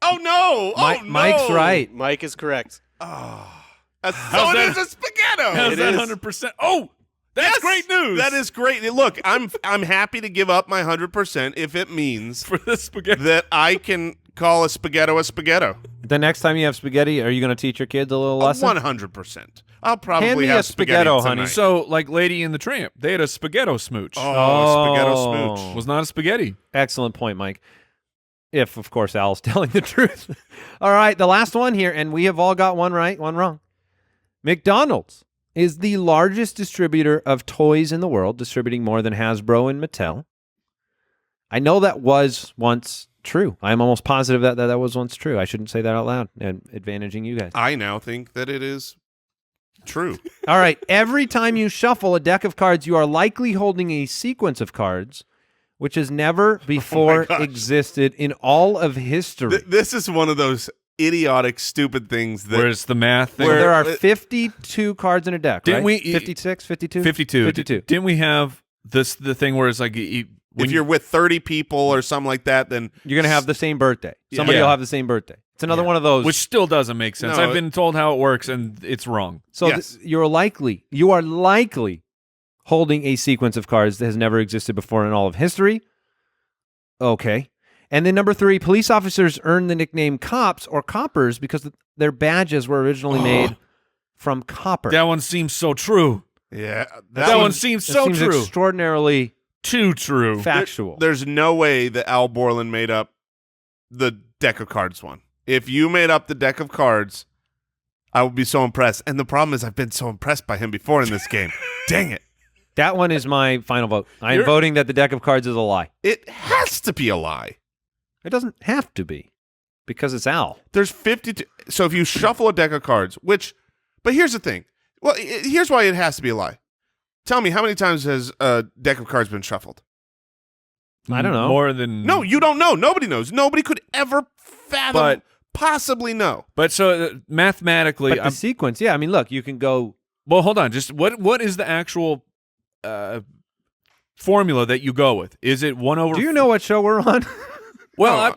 Oh no! Oh no! Mike's right. Mike is correct. So How's it that- is a spaghetto. How's It that is. 100%? Oh, that's Yes! great news. That is great. Look, I'm happy to give up my 100% if it means for the spaghetti. that I can call a spaghetto. The next time you have spaghetti, are you going to teach your kids a little lesson? 100%. I'll probably Hand me have a spaghetto, spaghetti honey. tonight. So, like Lady and the Tramp, they had a spaghetto smooch. spaghetto Oh. smooch. Was not a spaghetti. Excellent point, Mike. If, of course, Al's telling the truth. All right, the last one here, and we have all got one right, one wrong. McDonald's is the largest distributor of toys in the world, distributing more than Hasbro and Mattel. I know that was once true. I'm almost positive that was once true. I shouldn't say that out loud and advantaging you guys. I now think that it is true. All right, every time you shuffle a deck of cards, you are likely holding a sequence of cards which has never before gosh. existed in all of history. This is one of those idiotic, stupid things that Where's the math thing? So there are Where- 52 cards in a deck, Didn't right? we- 56, 52? 52. 52. Didn't we have the thing where it's like if you're with 30 people or something like that, then You're going to have the same birthday. Yeah. Somebody Yeah. will have the same birthday. It's another one of those. which still doesn't make sense. No, I've been told how it works, and it's wrong. So Yes. you are likely holding a sequence of cards that has never existed before in all of history. Okay. And then number 3, police officers earned the nickname cops or coppers because their badges were originally made from copper. That one seems so true. yeah, That one seems It so seems true. extraordinarily Too true. factual. There's no way that Al Borland made up the deck of cards one. If you made up the deck of cards, I would be so impressed. And the problem is I've been so impressed by him before in this game. Dang it. That one is my final vote. I'm You're- voting that the deck of cards is a lie. It has to be a lie. It doesn't have to be because it's Al. There's 52. So if you shuffle a deck of cards, which But here's the thing. Well, here's why it has to be a lie. Tell me, how many times has a deck of cards been shuffled? I don't know. More than No, you don't know. Nobody knows. Nobody could ever fathom, possibly know. But so mathematically, But the sequence, yeah. I mean, look, you can go. well, hold on. Just what is the actual formula that you go with? Is it 1 over? Do you know what show we're on? Well,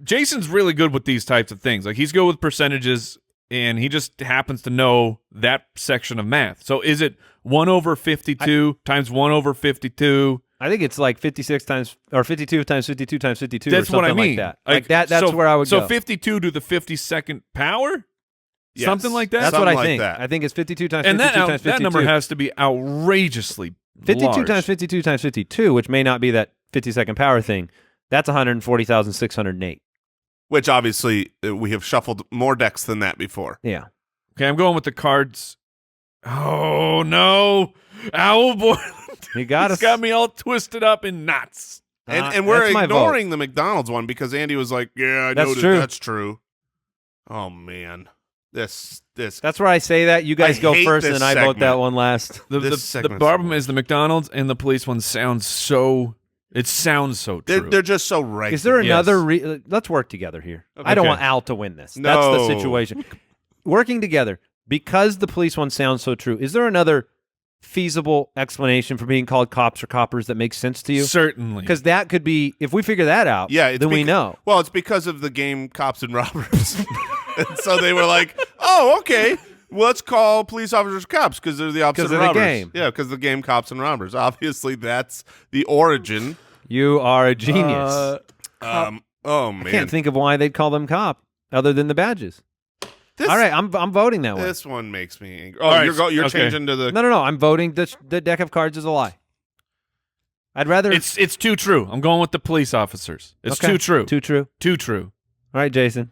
Jason's really good with these types of things. Like he's good with percentages, and he just happens to know that section of math. So is it 1 over 52 times 1 over 52? I think it's like 56 times or 52 times 52 times 52. That's or something what I mean. Like that. Like that. That's where I would so go. So 52 to the 52nd power, Yes. something like that. That's Something what I like think. that. I think it's 52 times And 52 times 52. that number has to be outrageously 52 large. times 52 times 52, which may not be that 52nd power thing. That's 140,608. Which obviously we have shuffled more decks than that before. Yeah. Okay, I'm going with the cards. Oh no, Owl Boy! You got It's us. got me all twisted up in knots. And we're that's my ignoring the McDonald's one because Andy was like, yeah, I That's know true. that's true. Oh, man. This. That's where I say that. You guys I go hate first, this and I vote segment. that one last. This The segment's problem so is the McDonald's and the police one sounds so. It sounds so true. They're just so right. Is there Yes. another? Let's work together here. I don't Okay. want Al to win this. No. That's the situation. Working together because the police one sounds so true. Is there another feasible explanation for being called cops or coppers that makes sense to you? Certainly. Because that could be. If we figure that out, Yeah, then we know. Well, it's because of the game Cops and Robbers. And so they were like, oh, okay. Well, let's call police officers cops because they're the opposite 'Cause of of the robbers. game. Yeah, because the game Cops and Robbers. Obviously, that's the origin. You are a genius. Oh, man. I can't think of why they'd call them cop other than the badges. This, All right, I'm voting that way. This one makes me angry. Oh, All right, you're okay. changing to the... No. I'm voting the deck of cards is a lie. I'd rather. It's too true. I'm going with the police officers. It's Okay. too true. Too true. Too true. All right, Jason.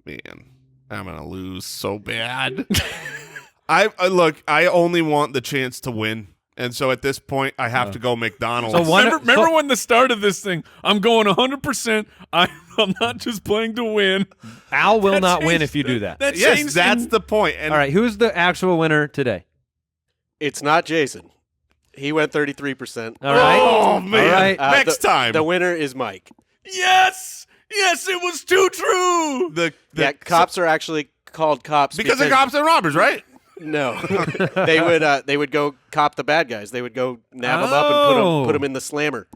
Man, I'm gonna lose so bad. I look. I only want the chance to win, and so at this point, I have to go McDonald's. So one- Remember when the start of this thing? I'm going 100%. I'm not just playing to win. Al will That not win changed- if you do that. That yes, changed that's in- the point. And All right, who's the actual winner today? It's not Jason. He went 33%. All right. Oh man! All right. Next time, The winner is Mike. Yes, it was too true. the Yeah, cops are actually called cops because of cops and robbers, right? No, they would go cop the bad guys. They would go nab them up and put them in the slammer.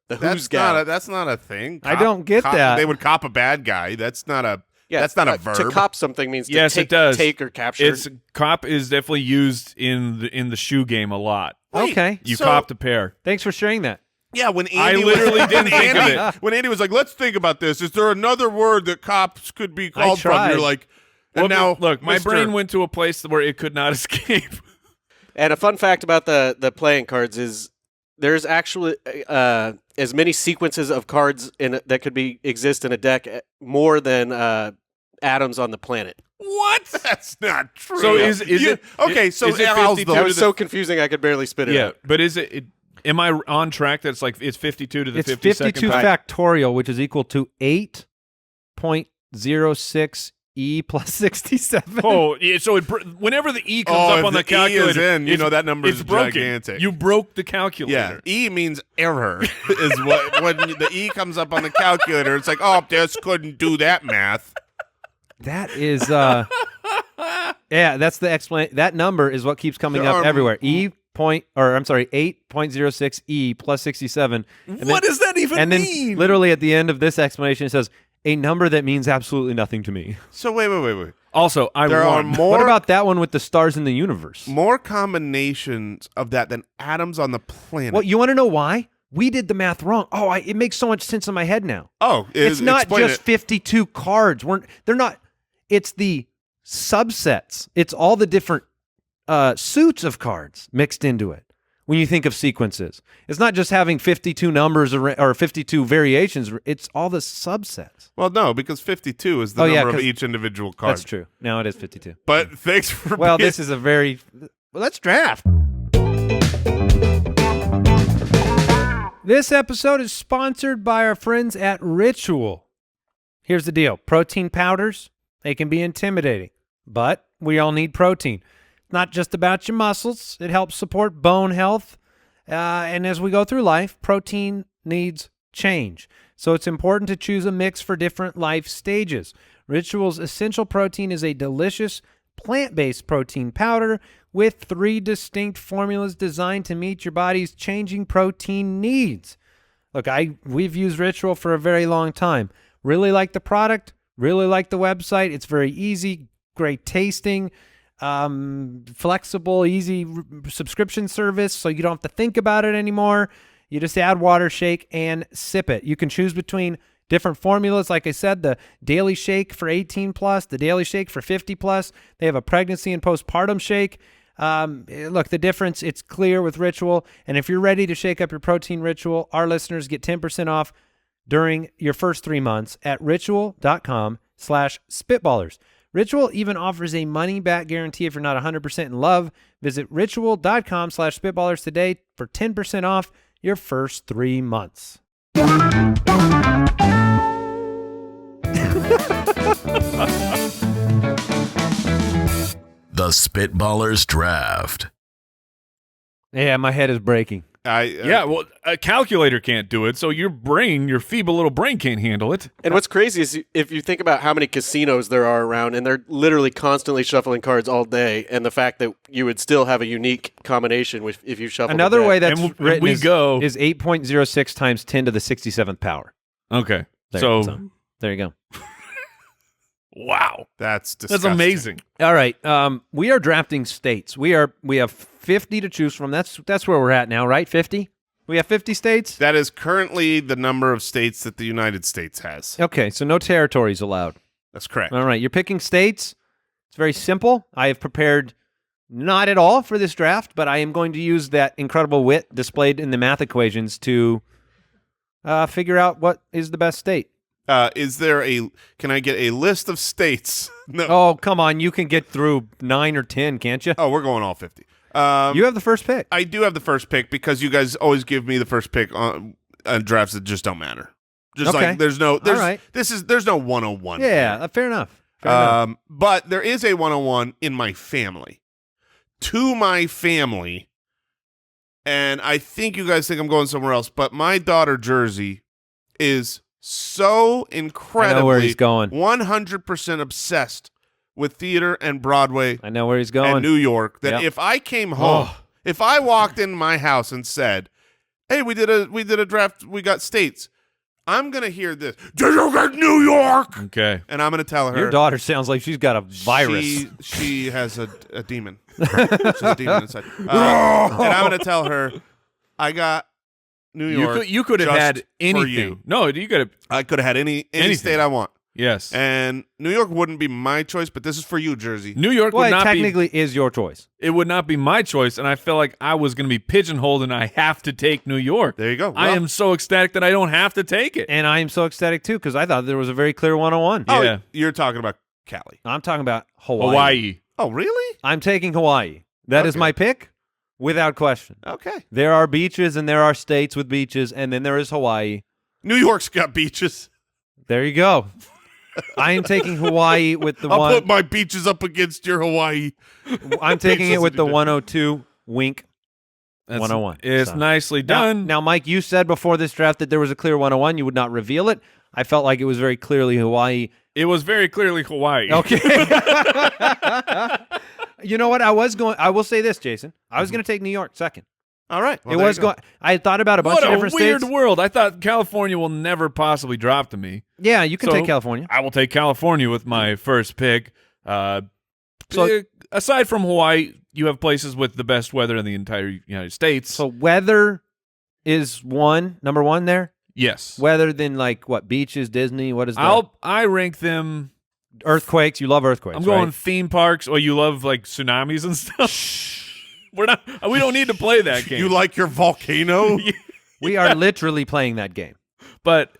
The who's guy. That's not a thing. I don't get that. They would cop a bad guy. That's not a. Yeah, that's not a verb. To cop something means to Yes, take, it does. take or capture. It's cop is definitely used in the shoe game a lot. Wait, Okay. You so- copped a pair. Thanks for sharing that. Yeah, when Andy I literally was, didn't think of it. When Andy was like, "Let's think about this. Is there another word that cops could be called from?" tried. You're like, and Well, now look, my Mr. brain went to a place where it could not escape. And a fun fact about the playing cards is there's actually as many sequences of cards that could exist in a deck more than atoms on the planet. What? That's not true. So is it okay? So is it Al's 52 the- That to was so confusing I could barely spit it Yeah, out. but is it? Am I on track? That it's 52 to the It's 52nd 52 power? factorial, which is equal to 8.06 e plus 67. Oh, yeah, so whenever the e comes Oh, up if on the the E calculator, is in, you know that number it's is broken. gigantic. You broke the Yeah, calculator. E means error. Is what when the E comes up on the calculator, it's like, oh, this couldn't do that math. That is, yeah, that's the explanation. That number is what keeps coming There up are- everywhere. 8.06 e plus 67. And What does that even And then mean? literally at the end of this explanation, it says, a number that means absolutely nothing to me. So wait. Also, I There are won. more. What about that one with the stars in the universe? more combinations of that than atoms on the planet? Well, you want to know why? We did the math wrong. Oh, it makes so much sense in my head now. Oh, It's not explain just it. 52 cards. They're not. It's the subsets. It's all the different suits of cards mixed into it. When you think of sequences, it's not just having 52 numbers or 52 variations. It's all the subsets. Well, no, because 52 is the Oh, yeah, number of 'cause each individual card. That's true. Now it is 52. But thanks for Well, being- this is a very. Well, let's draft. This episode is sponsored by our friends at Ritual. Here's the deal. Protein powders, they can be intimidating. but we all need protein. It's not just about your muscles. It helps support bone health. And as we go through life, protein needs change. So it's important to choose a mix for different life stages. Ritual's Essential Protein is a delicious plant-based protein powder with 3 distinct formulas designed to meet your body's changing protein needs. Look, we've used Ritual for a very long time. Really like the product, really like the website. It's very easy, great tasting, flexible, easy subscription service, so you don't have to think about it anymore. You just add water, shake, and sip it. You can choose between different formulas. Like I said, the Daily Shake for 18 plus, the Daily Shake for 50 plus. They have a pregnancy and postpartum shake. Look, the difference, it's clear with Ritual. And if you're ready to shake up your protein ritual, our listeners get 10% off during your first 3 months at ritual.com/spitballers. Ritual even offers a money-back guarantee if you're not 100% in love. Visit ritual.com/spitballers today for 10% off your first 3 months. The Spitballers Draft. Yeah, my head is breaking. Yeah, well, a calculator can't do it, so your feeble little brain can't handle it. And what's crazy is if you think about how many casinos there are around, and they're literally constantly shuffling cards all day, and the fact that you would still have a unique combination if you shuffle. Another way that's written is 8.06 times 10 to the 67th power. Okay, so there you go. Wow, That's disgusting. that's amazing. All right, we are drafting states. We have 50 to choose from. That's where we're at now, right? 50. We have 50 states. That is currently the number of states that the United States has. Okay, so no territories allowed. That's correct. All right, you're picking states. It's very simple. I have prepared not at all for this draft, but I am going to use that incredible wit displayed in the math equations to figure out what is the best state. Can I get a list of states? No. Oh, come on. You can get through 9 or 10, can't you? Oh, we're going all 50. You have the first pick. I do have the first pick because you guys always give me the first pick on drafts that just don't matter. Just Okay. like there's no 101. Yeah, fair enough. But there is a 101 in my family. To my family, and I think you guys think I'm going somewhere else, but my daughter Jersey is so incredibly I know where he's going. 100% obsessed with theater and Broadway I know where he's going. and New York that Yep. if I came home, if I walked in my house and said, "Hey, we did a draft, we got states," I'm gonna hear this. Did you get New York? Okay. And I'm gonna tell her Your daughter sounds like she's got a virus. She has a demon. She has a demon inside. And I'm gonna tell her I got New York. You could have just had for anything. you. No, you could have. I could have had any Anything. state I want. Yes. And New York wouldn't be my choice, but this is for you, Jersey. New York Well, would it not technically is your choice. it would not be my choice, and I felt like I was going to be pigeonholed, and I have to take New York. There you go. I Well- am so ecstatic that I don't have to take it. And I am so ecstatic, too, because I thought there was a very clear 101. Oh, Yeah. you're talking about Cali. I'm talking about Hawaii. Hawaii. Oh, really? I'm taking Hawaii. That is Okay. my pick, without question. Okay. There are beaches, and there are states with beaches, and then there is Hawaii. New York's got beaches. There you go. I am taking Hawaii with the I'll put my beaches up against your Hawaii. I'm taking it with the Beaches. 102 wink. That's- 101. It's So. nicely done. Now, Mike, you said before this draft that there was a clear 101. You would not reveal it. I felt like it was very clearly Hawaii. It was very clearly Hawaii. Okay. You know what? I will say this, Jason. I was going to take New York second. All right. Well, It there was you go. going. I had thought about a bunch What of a different weird states. world. I thought California will never possibly drop to me. Yeah, you can So- take California. I will take California with my first pick. So- Aside from Hawaii, you have places with the best weather in the entire United States. So weather is number one there. yes. Weather, then like what? Beaches, Disney. What is that? I rank them. Earthquakes. You love earthquakes. I'm going right? theme parks. Or you love like tsunamis and stuff. We don't need to play that game. You like your volcano? We are literally playing that game. But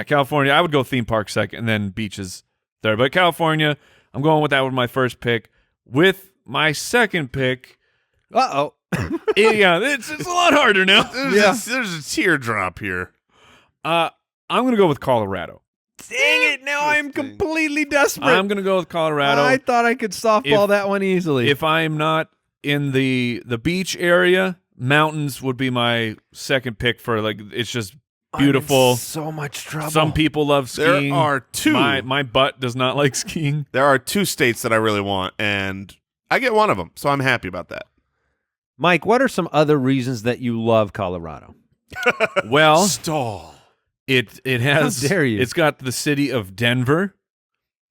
California. I would go theme park second, and then beaches third. But California, I'm going with that with my first pick. With my second pick, Uh-oh. it's a lot harder now. There's a teardrop here. I'm going to go with Colorado. Dang it! Now I'm completely desperate. I'm going to go with Colorado. I thought I could softball that one easily. If I'm not in the beach area, mountains would be my second pick for, like, it's just beautiful. I'm in so much trouble. Some people love skiing. There are two. My butt does not like skiing. There are 2 states that I really want, and I get one of them, so I'm happy about that. Mike, what are some other reasons that you love Colorado? Well, Stall. it has. How dare you? It's got the city of Denver,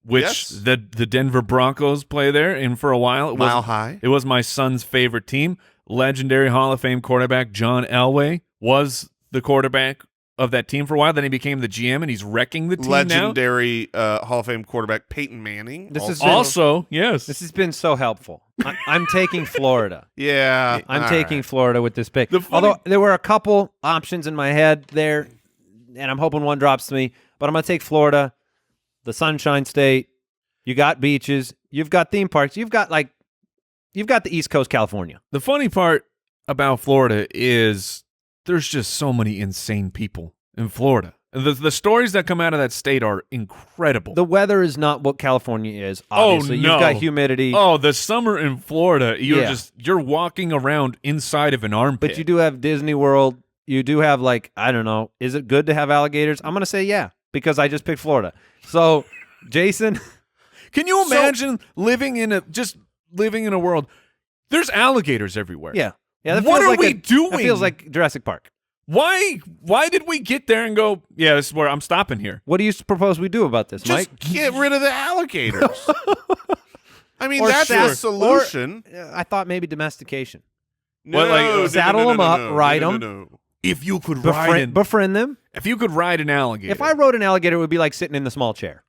which Yes. the Denver Broncos play there, and for a while Mile High. It was my son's favorite team. Legendary Hall of Fame quarterback John Elway was the quarterback of that team for a while. Then he became the GM, and he's wrecking the team now. Legendary Hall of Fame quarterback Peyton Manning. This is Also, yes. This has been so helpful. I'm taking Florida. Yeah. I'm all taking right. Florida with this pick. The funny- Although there were a couple options in my head there, and I'm hoping one drops to me. But I'm going to take Florida, the Sunshine State. You got beaches. You've got theme parks. You've got the East Coast California. The funny part about Florida is there's just so many insane people in Florida. The stories that come out of that state are incredible. The weather is not what California is, obviously. no. You've got humidity. Oh, the summer in Florida, Yeah. you're walking around inside of an armpit. But you do have Disney World. You do have, like, I don't know, is it good to have alligators? I'm going to say yeah, because I just picked Florida. So, Jason. Can you imagine living in a world? There's alligators everywhere. Yeah. That What feels are like we That doing? feels like Jurassic Park. Why did we get there and go, yeah, this is where I'm stopping here? What do you propose we do about this, Just Mike? get rid of the alligators. I mean, Or that's saddle- the solution. I thought maybe domestication. What, like, saddle them up, ride them. No. If you could Befriend them. if you could ride an alligator. If I rode an alligator, it would be like sitting in the small chair.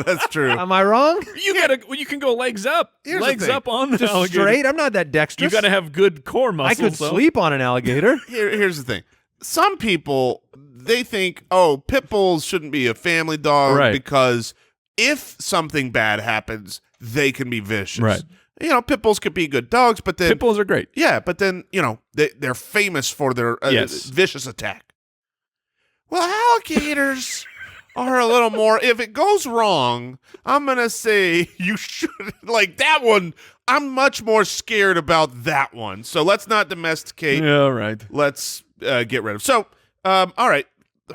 That's true. Am I wrong? you can go legs up. Here's the Legs thing. up on the Just alligator. straight? I'm not that You dexterous. got to have good core I muscles. could though. sleep on an alligator. Here's the thing. Some people, they think, oh, pit bulls shouldn't be a family dog Right. because if something bad happens, they can be vicious. Right. You know, pit bulls could be good dogs, but then Pit bulls are great. yeah, but then, you know, they're famous for their Yes. vicious attack. Well, alligators are a little more, if it goes wrong, I'm going to say you should, like that one, I'm much more scared about that one. So let's not domesticate. Yeah, right. Let's get rid of. So, all right.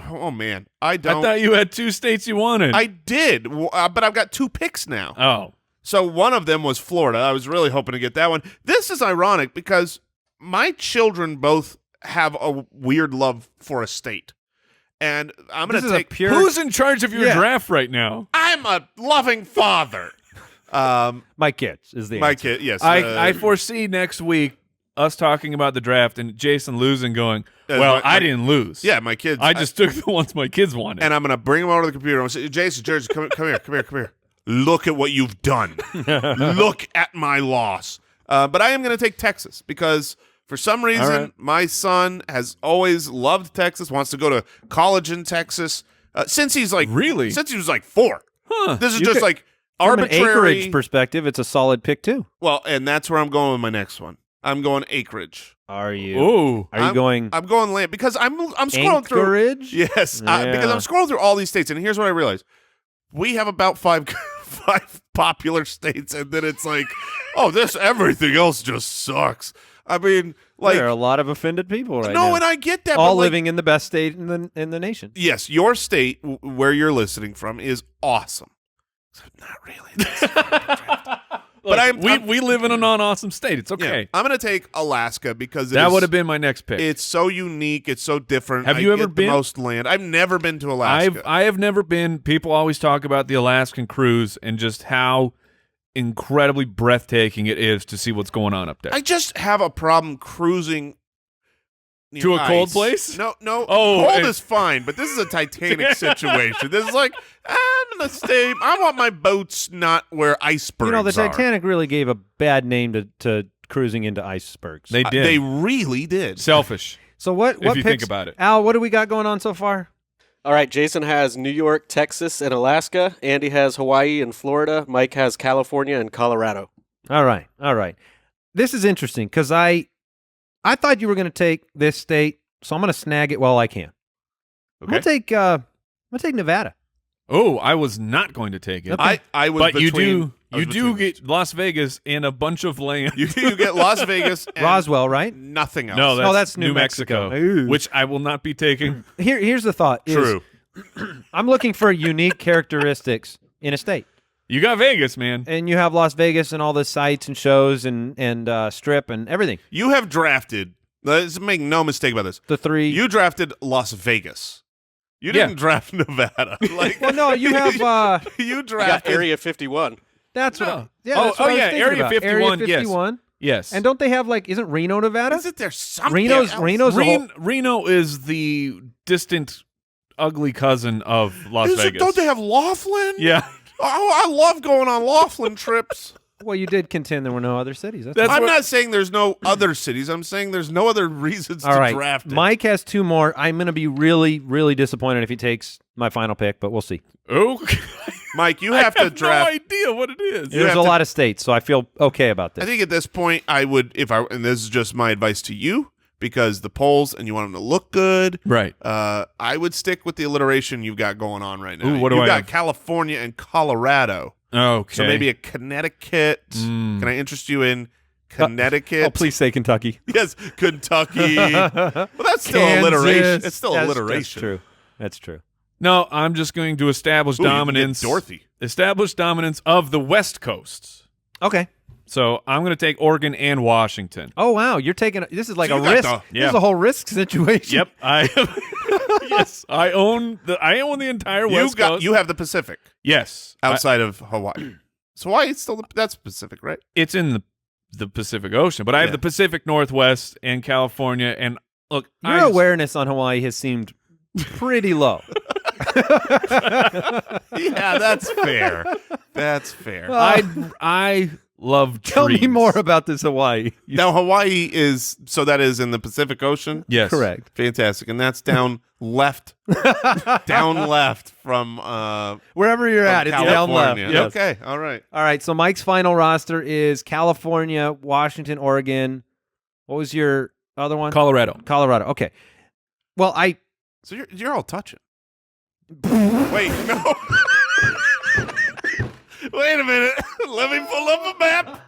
Oh, man. I don't. I thought you had 2 states you wanted. I did, but I've got 2 picks now. Oh. So one of them was Florida. I was really hoping to get that one. This is ironic because my children both have a weird love for a state. And I'm going This to is a take pure- Who's in charge of your Yeah. draft right now? I'm a loving father. My kids is the My answer. kid, yes. I foresee next week us talking about the draft and Jason losing going, Yeah, well, my- I didn't lose. yeah, my kids. I just took the ones my kids wanted. and I'm going to bring them over to the computer. I'm going to say, Jason, Jersey, come here. Look at what you've done. Look at my loss. But I am going to take Texas because for some reason, right. my son has always loved Texas, wants to go to college in Texas since he's like Really? since he was like 4. Huh. This is You just could- like From an arbitrary. acreage perspective, it's a solid pick too. Well, and that's where I'm going with my next one. I'm going acreage. Are you? Ooh. Are you going I'm going land because I'm scrolling through. Anchorage? Yes, Yeah. because I'm scrolling through all these states, and here's what I realized: we have about five popular states, and then it's like, oh, everything else just sucks. I mean, like, there are a lot of offended people right no, now. and I get that. all but like, living in the best state in the nation. yes, your state where you're listening from is awesome. Not really. But I'm- we live in a non-awesome state. It's okay. Yeah, I'm going to take Alaska because That would have been my next pick. It's so unique. It's so different. Have I you ever get the been? most land? I've never been to Alaska. I have never been. People always talk about the Alaskan cruise and just how incredibly breathtaking it is to see what's going on up there. I just have a problem cruising near To a cold ice. place? No. Oh, cold and- is fine, but this is a Titanic situation. This is like I'm gonna stay. I want my boats not where icebergs You know, the are. Titanic really gave a bad name to cruising into icebergs. They did. They really did. Selfish. so what if you think picks- about it. Al, what do we got going on so far? All right, Jason has New York, Texas, and Alaska. Andy has Hawaii and Florida. Mike has California and Colorado. All right. This is interesting because I thought you were going to take this state, so I'm going to snag it while I can. I'm Okay. going to take I'll take Nevada. Oh, I was not going to take it. Okay. I was But between, you do get Las Vegas and a bunch of land. you get Las Vegas and Roswell, right? nothing else. No, that's New Mexico. Ooh. which I will not be taking. Here's the thought. is True. I'm looking for unique characteristics in a state. You got Vegas, man. And you have Las Vegas and all the sites and shows and strip and everything. You have drafted, let's make no mistake about this, The three. you drafted Las Vegas. You Yeah. didn't draft Nevada. Like, well, no, you have. you I got drafted Area 51. That's what. No. Yeah. Oh, That's what I was yeah, thinking Area about. 51, Area yes. 51. Yes. And don't they have isn't Reno, Nevada? Isn't there something Reno's else? Reno's a whole, Reno is the distant, ugly cousin of Las Is it- Vegas. Don't they have Laughlin? Yeah. Oh, I love going on Laughlin trips. Well, you did contend there were no other cities. That's That's I'm what- not saying there's no other cities. I'm saying there's no other reasons all to right. draft it. Mike has two more. I'm going to be really, really disappointed if he takes my final pick, but we'll see. Okay. Mike, you I have to no draft. idea what it is. You There's have a to- lot of states, so I feel okay about this. I think at this point, I would, and this is just my advice to you, because the polls and you want them to look good. Right. I would stick with the alliteration you've got going on right now. Ooh, what do You've I got have? California and Colorado. Okay. So maybe a Connecticut. Can I interest you in Connecticut? Oh, please say Kentucky. Yes, Kentucky. Well, that's still Kansas. alliteration. It's still That's alliteration. true. That's true. No, I'm just going to establish Ooh, you can get dominance. Dorothy. Establish dominance of the West Coast. Okay. So I'm going to take Oregon and Washington. Oh wow, you're taking this is like So a you got risk. the- This is a whole risk situation. Yep. Yes, I own the entire West Coast. You have the Pacific Yes. outside of Hawaii. So Hawaii's still that's Pacific, right? It's in the Pacific Ocean, but I have Yeah. the Pacific Northwest and California. And look, Your awareness on Hawaii has seemed pretty low. Yeah, that's fair. That's fair. I love Tell trees. me more about this Hawaii. Now Hawaii is that is in the Pacific Ocean. Yes. Correct. Fantastic, and that's down left, down left from Wherever you're at, it's down left. California. Yes. Okay, all right. All right. So Mike's final roster is California, Washington, Oregon. What was your other one? Colorado. Colorado. Okay. Well, So you're all touching. Wait, no. Wait a minute. Let me pull up a map.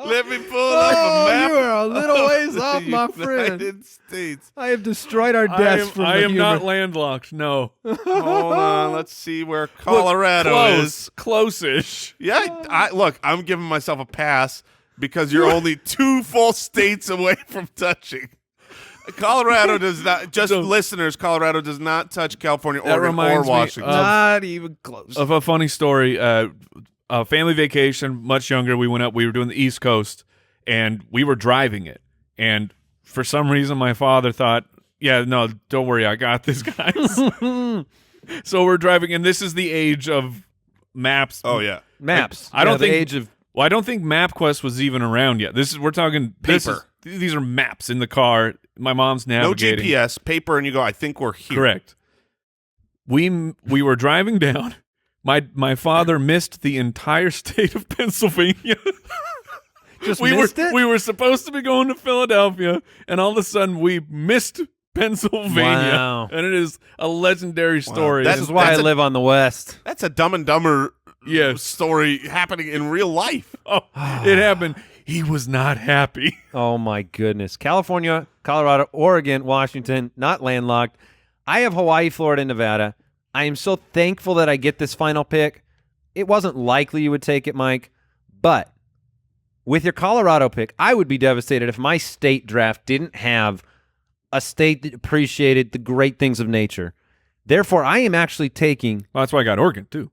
Let me pull up a map. you are a little ways off, of the my friend. United States. I have destroyed our desk I am not landlocked. No. Hold on. Let's see where Colorado is. Close-ish. Yeah, look, I'm giving myself a pass because you're only 2 full states away from touching. Colorado does not, just listeners, Colorado does not touch California, That Oregon, or reminds me Washington. of- Not even close. Of a funny story, a family vacation, much younger. We went up. We were doing the East Coast, and we were driving it. And for some reason, my father thought, "Yeah, no, don't worry, I got this, guys." So we're driving, and this is the age of maps. Oh, yeah. Maps. I don't the think age of Well, I don't think MapQuest was even around yet. We're talking Paper. These are maps in the car. My mom's No navigating. GPS, paper, and you go, I think we're here. Correct. We were driving down. My father missed the entire state of Pennsylvania. just we missed it. we were supposed to be going to Philadelphia, and all of a sudden we missed Pennsylvania. Wow. And it is a legendary story. That's- This is why I that's a- live on the West. That's a Dumb and Dumber Yes. story happening in real life. Oh, it happened. He was not happy. Oh my goodness. California, Colorado, Oregon, Washington, not landlocked. I have Hawaii, Florida, and Nevada. I am so thankful that I get this final pick. It wasn't likely you would take it, Mike, but with your Colorado pick, I would be devastated if my state draft didn't have a state that appreciated the great things of nature. Therefore, I am actually taking Well, that's why I got Oregon too.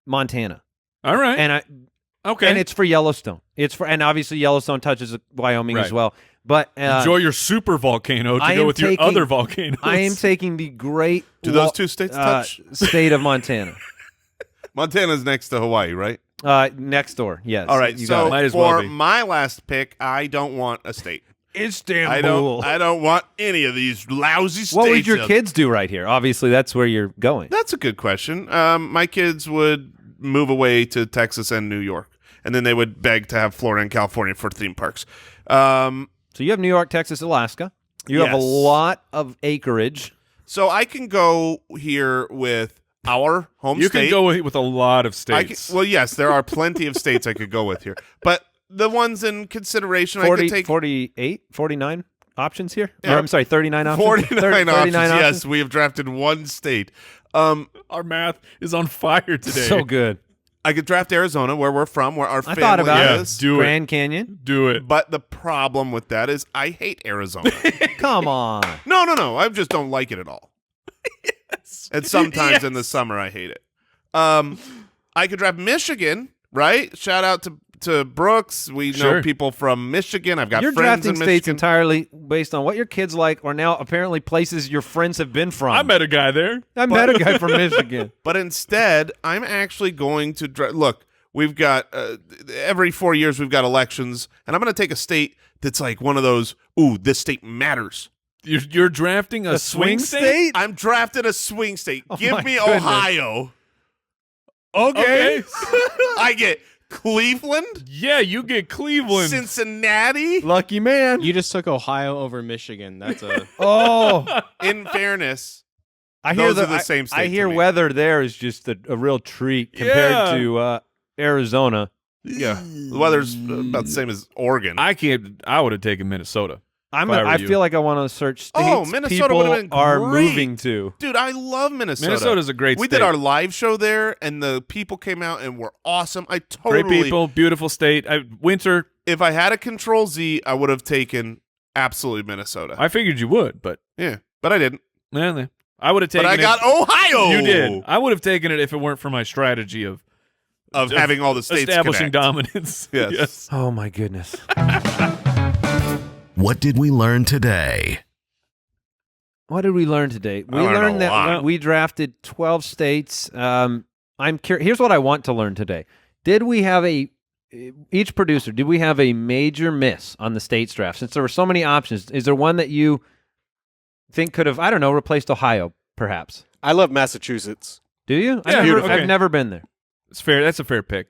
Montana. All right. And it's for Yellowstone. And obviously Yellowstone touches Wyoming as Right. well. But enjoy your super volcano to I go am with your taking- other volcanoes. I am taking the great Do those two states touch? state of Montana. Montana's next to Hawaii, right? Next door, yes. All right. You So got it. Might as for well be. my last pick, I don't want a state. Istanbul. I don't want any of these lousy states. What would your kids do right here? Obviously, that's where you're going. That's a good question. My kids would move away to Texas and New York, and then they would beg to have Florida and California for theme parks. So you have New York, Texas, Alaska. You have a Yes. lot of acreage. So I can go here with our home You state. can go with a lot of states. Well, yes, there are plenty of states I could go with here. But the ones in consideration, I could take 48, 49 options here. Yeah. Or, I'm sorry, 39 options. 49 options. 39 Yes, we have drafted one state. Our math is on fire today. So good. I could draft Arizona, where we're from, where our I family thought about is. do Grand Canyon. Do it. But the problem with that is I hate Arizona. Come on. No. I just don't like it at all. Yes. And sometimes in the summer I hate it. I could draft Michigan, right? Shout out to Brooks. We know Sure. people from Michigan. I've got You're friends drafting in states Michigan. entirely based on what your kids like, or now apparently places your friends have been from. I met a guy there. I met a guy from Michigan. But instead, I'm actually going to look. We've got every 4 years we've got elections, and I'm going to take a state that's like one of those. Ooh, this state matters. You're drafting a swing state? I'm drafted a swing state. Oh Give my me goodness. Ohio. Okay. I get Cleveland, Yeah, you get Cleveland. Cincinnati. Lucky man. You just took Ohio over Michigan. That's a Oh, In fairness, I hear Those are the same state I to hear me. weather there is just a real treat compared Yeah. to Arizona. yeah, the weather's about the same as Oregon. I would have taken Minnesota. If I were I you. feel like I want to search states Oh, Minnesota people would've been are great. moving to. Dude, I love Minnesota. Minnesota's a great We state. did our live show there, and the people came out and were awesome. I totally. Great people, beautiful state. Winter, If I had a Control Z, I would have taken absolutely Minnesota. I figured you would, but Yeah, but I didn't. I would have taken But I it. got Ohio. You did. I would have taken it if it weren't for my strategy of Having all the states establishing connect. dominance. Yes. Oh my goodness. What did we learn today? What did we learn today? We learned a learned that lot. we drafted 12 states. I'm curious. Here's what I want to learn today. Did we have each producer, did we have a major miss on the states draft? Since there were so many options, is there one that you think could have, I don't know, replaced Ohio, perhaps? I love Massachusetts. Do you? Yeah, beautiful. I've never been there. It's fair. That's a fair pick.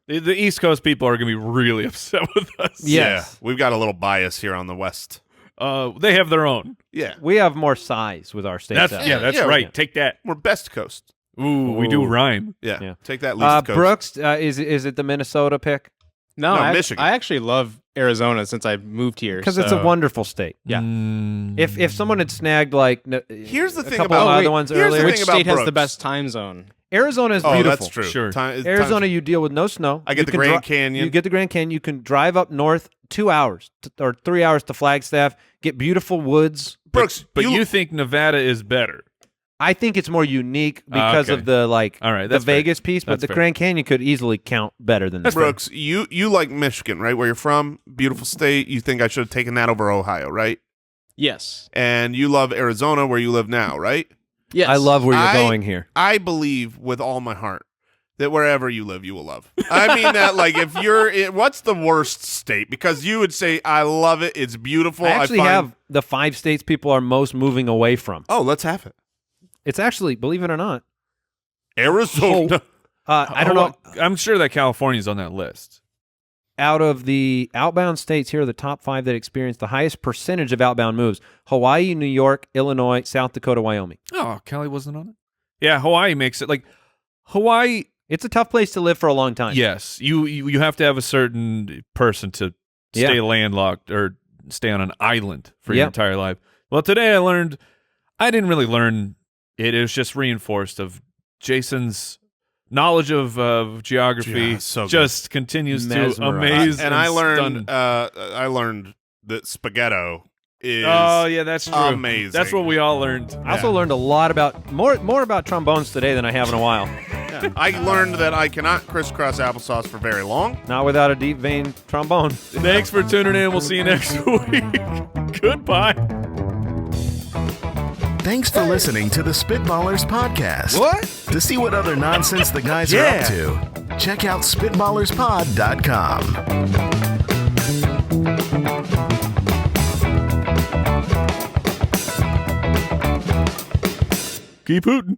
The East Coast people are going to be really upset with us. Yes. Yeah, we've got a little bias here on the West. They have their own. Yeah, We have more size with our states. That's out yeah. there. That's Yeah, right. yeah. Take that. we're Best Coast. Ooh, we do rhyme. Yeah, Yeah. take that least coast. Brooks, is it the Minnesota pick? no. Michigan. I actually love Arizona since I moved here Because it's a so- wonderful state. Yeah. If someone had snagged like Here's the a thing couple about- of Oh, other wait. ones Here's the earlier, thing Which about state has Brooks. the best time zone? Arizona is Oh, beautiful. that's true. Sure. Arizona, you deal with no snow. I get You the can Grand Canyon. You get the Grand Canyon. You can drive up north 2 hours or 3 hours to Flagstaff, get beautiful woods. Brooks, But you think Nevada is better? I think it's more unique because Okay. of the All right, the that's fair. Vegas piece, but That's the fair. Grand Canyon could easily count better than that. Brooks, you like Michigan, right? Where you're from, beautiful state. You think I should have taken that over Ohio, right? Yes. And you love Arizona, where you live now, right? Yes. I love where you're I- going here. I believe with all my heart that wherever you live, you will love. I mean that, like, if you're in, what's the worst state? Because you would say, I love it. It's beautiful. I actually find- have the 5 states people are most moving away from. Oh, let's have it. It's actually, believe it or not, Arizona. I don't know. I'm sure that California's on that list. Out of the outbound states, here are the top 5 that experience the highest percentage of outbound moves: Hawaii, New York, Illinois, South Dakota, Wyoming. Oh, Cali wasn't on it. Yeah, Hawaii makes it like Hawaii. It's a tough place to live for a long time. Yes, you have to have a certain person to Yeah. stay landlocked or stay on an island for your Yep. entire life. Well, today I didn't really learn it. It was just reinforced of Jason's knowledge of geography. Yeah, so good. just continues to Mesmerized. amaze. And I learned, stun. I learned that spaghetto is Oh yeah, that's true. amazing. That's what we all learned. I also learned a lot about more about trombones today than I have in a while. Yeah. I learned that I cannot crisscross applesauce for very long. Not without a deep vein trombone. Thanks for tuning in. We'll see you next week. Goodbye. Thanks for listening to the Spitballers podcast. What? To see what other nonsense the guys are up to, check out SpitballersPod.com. Keep hooting.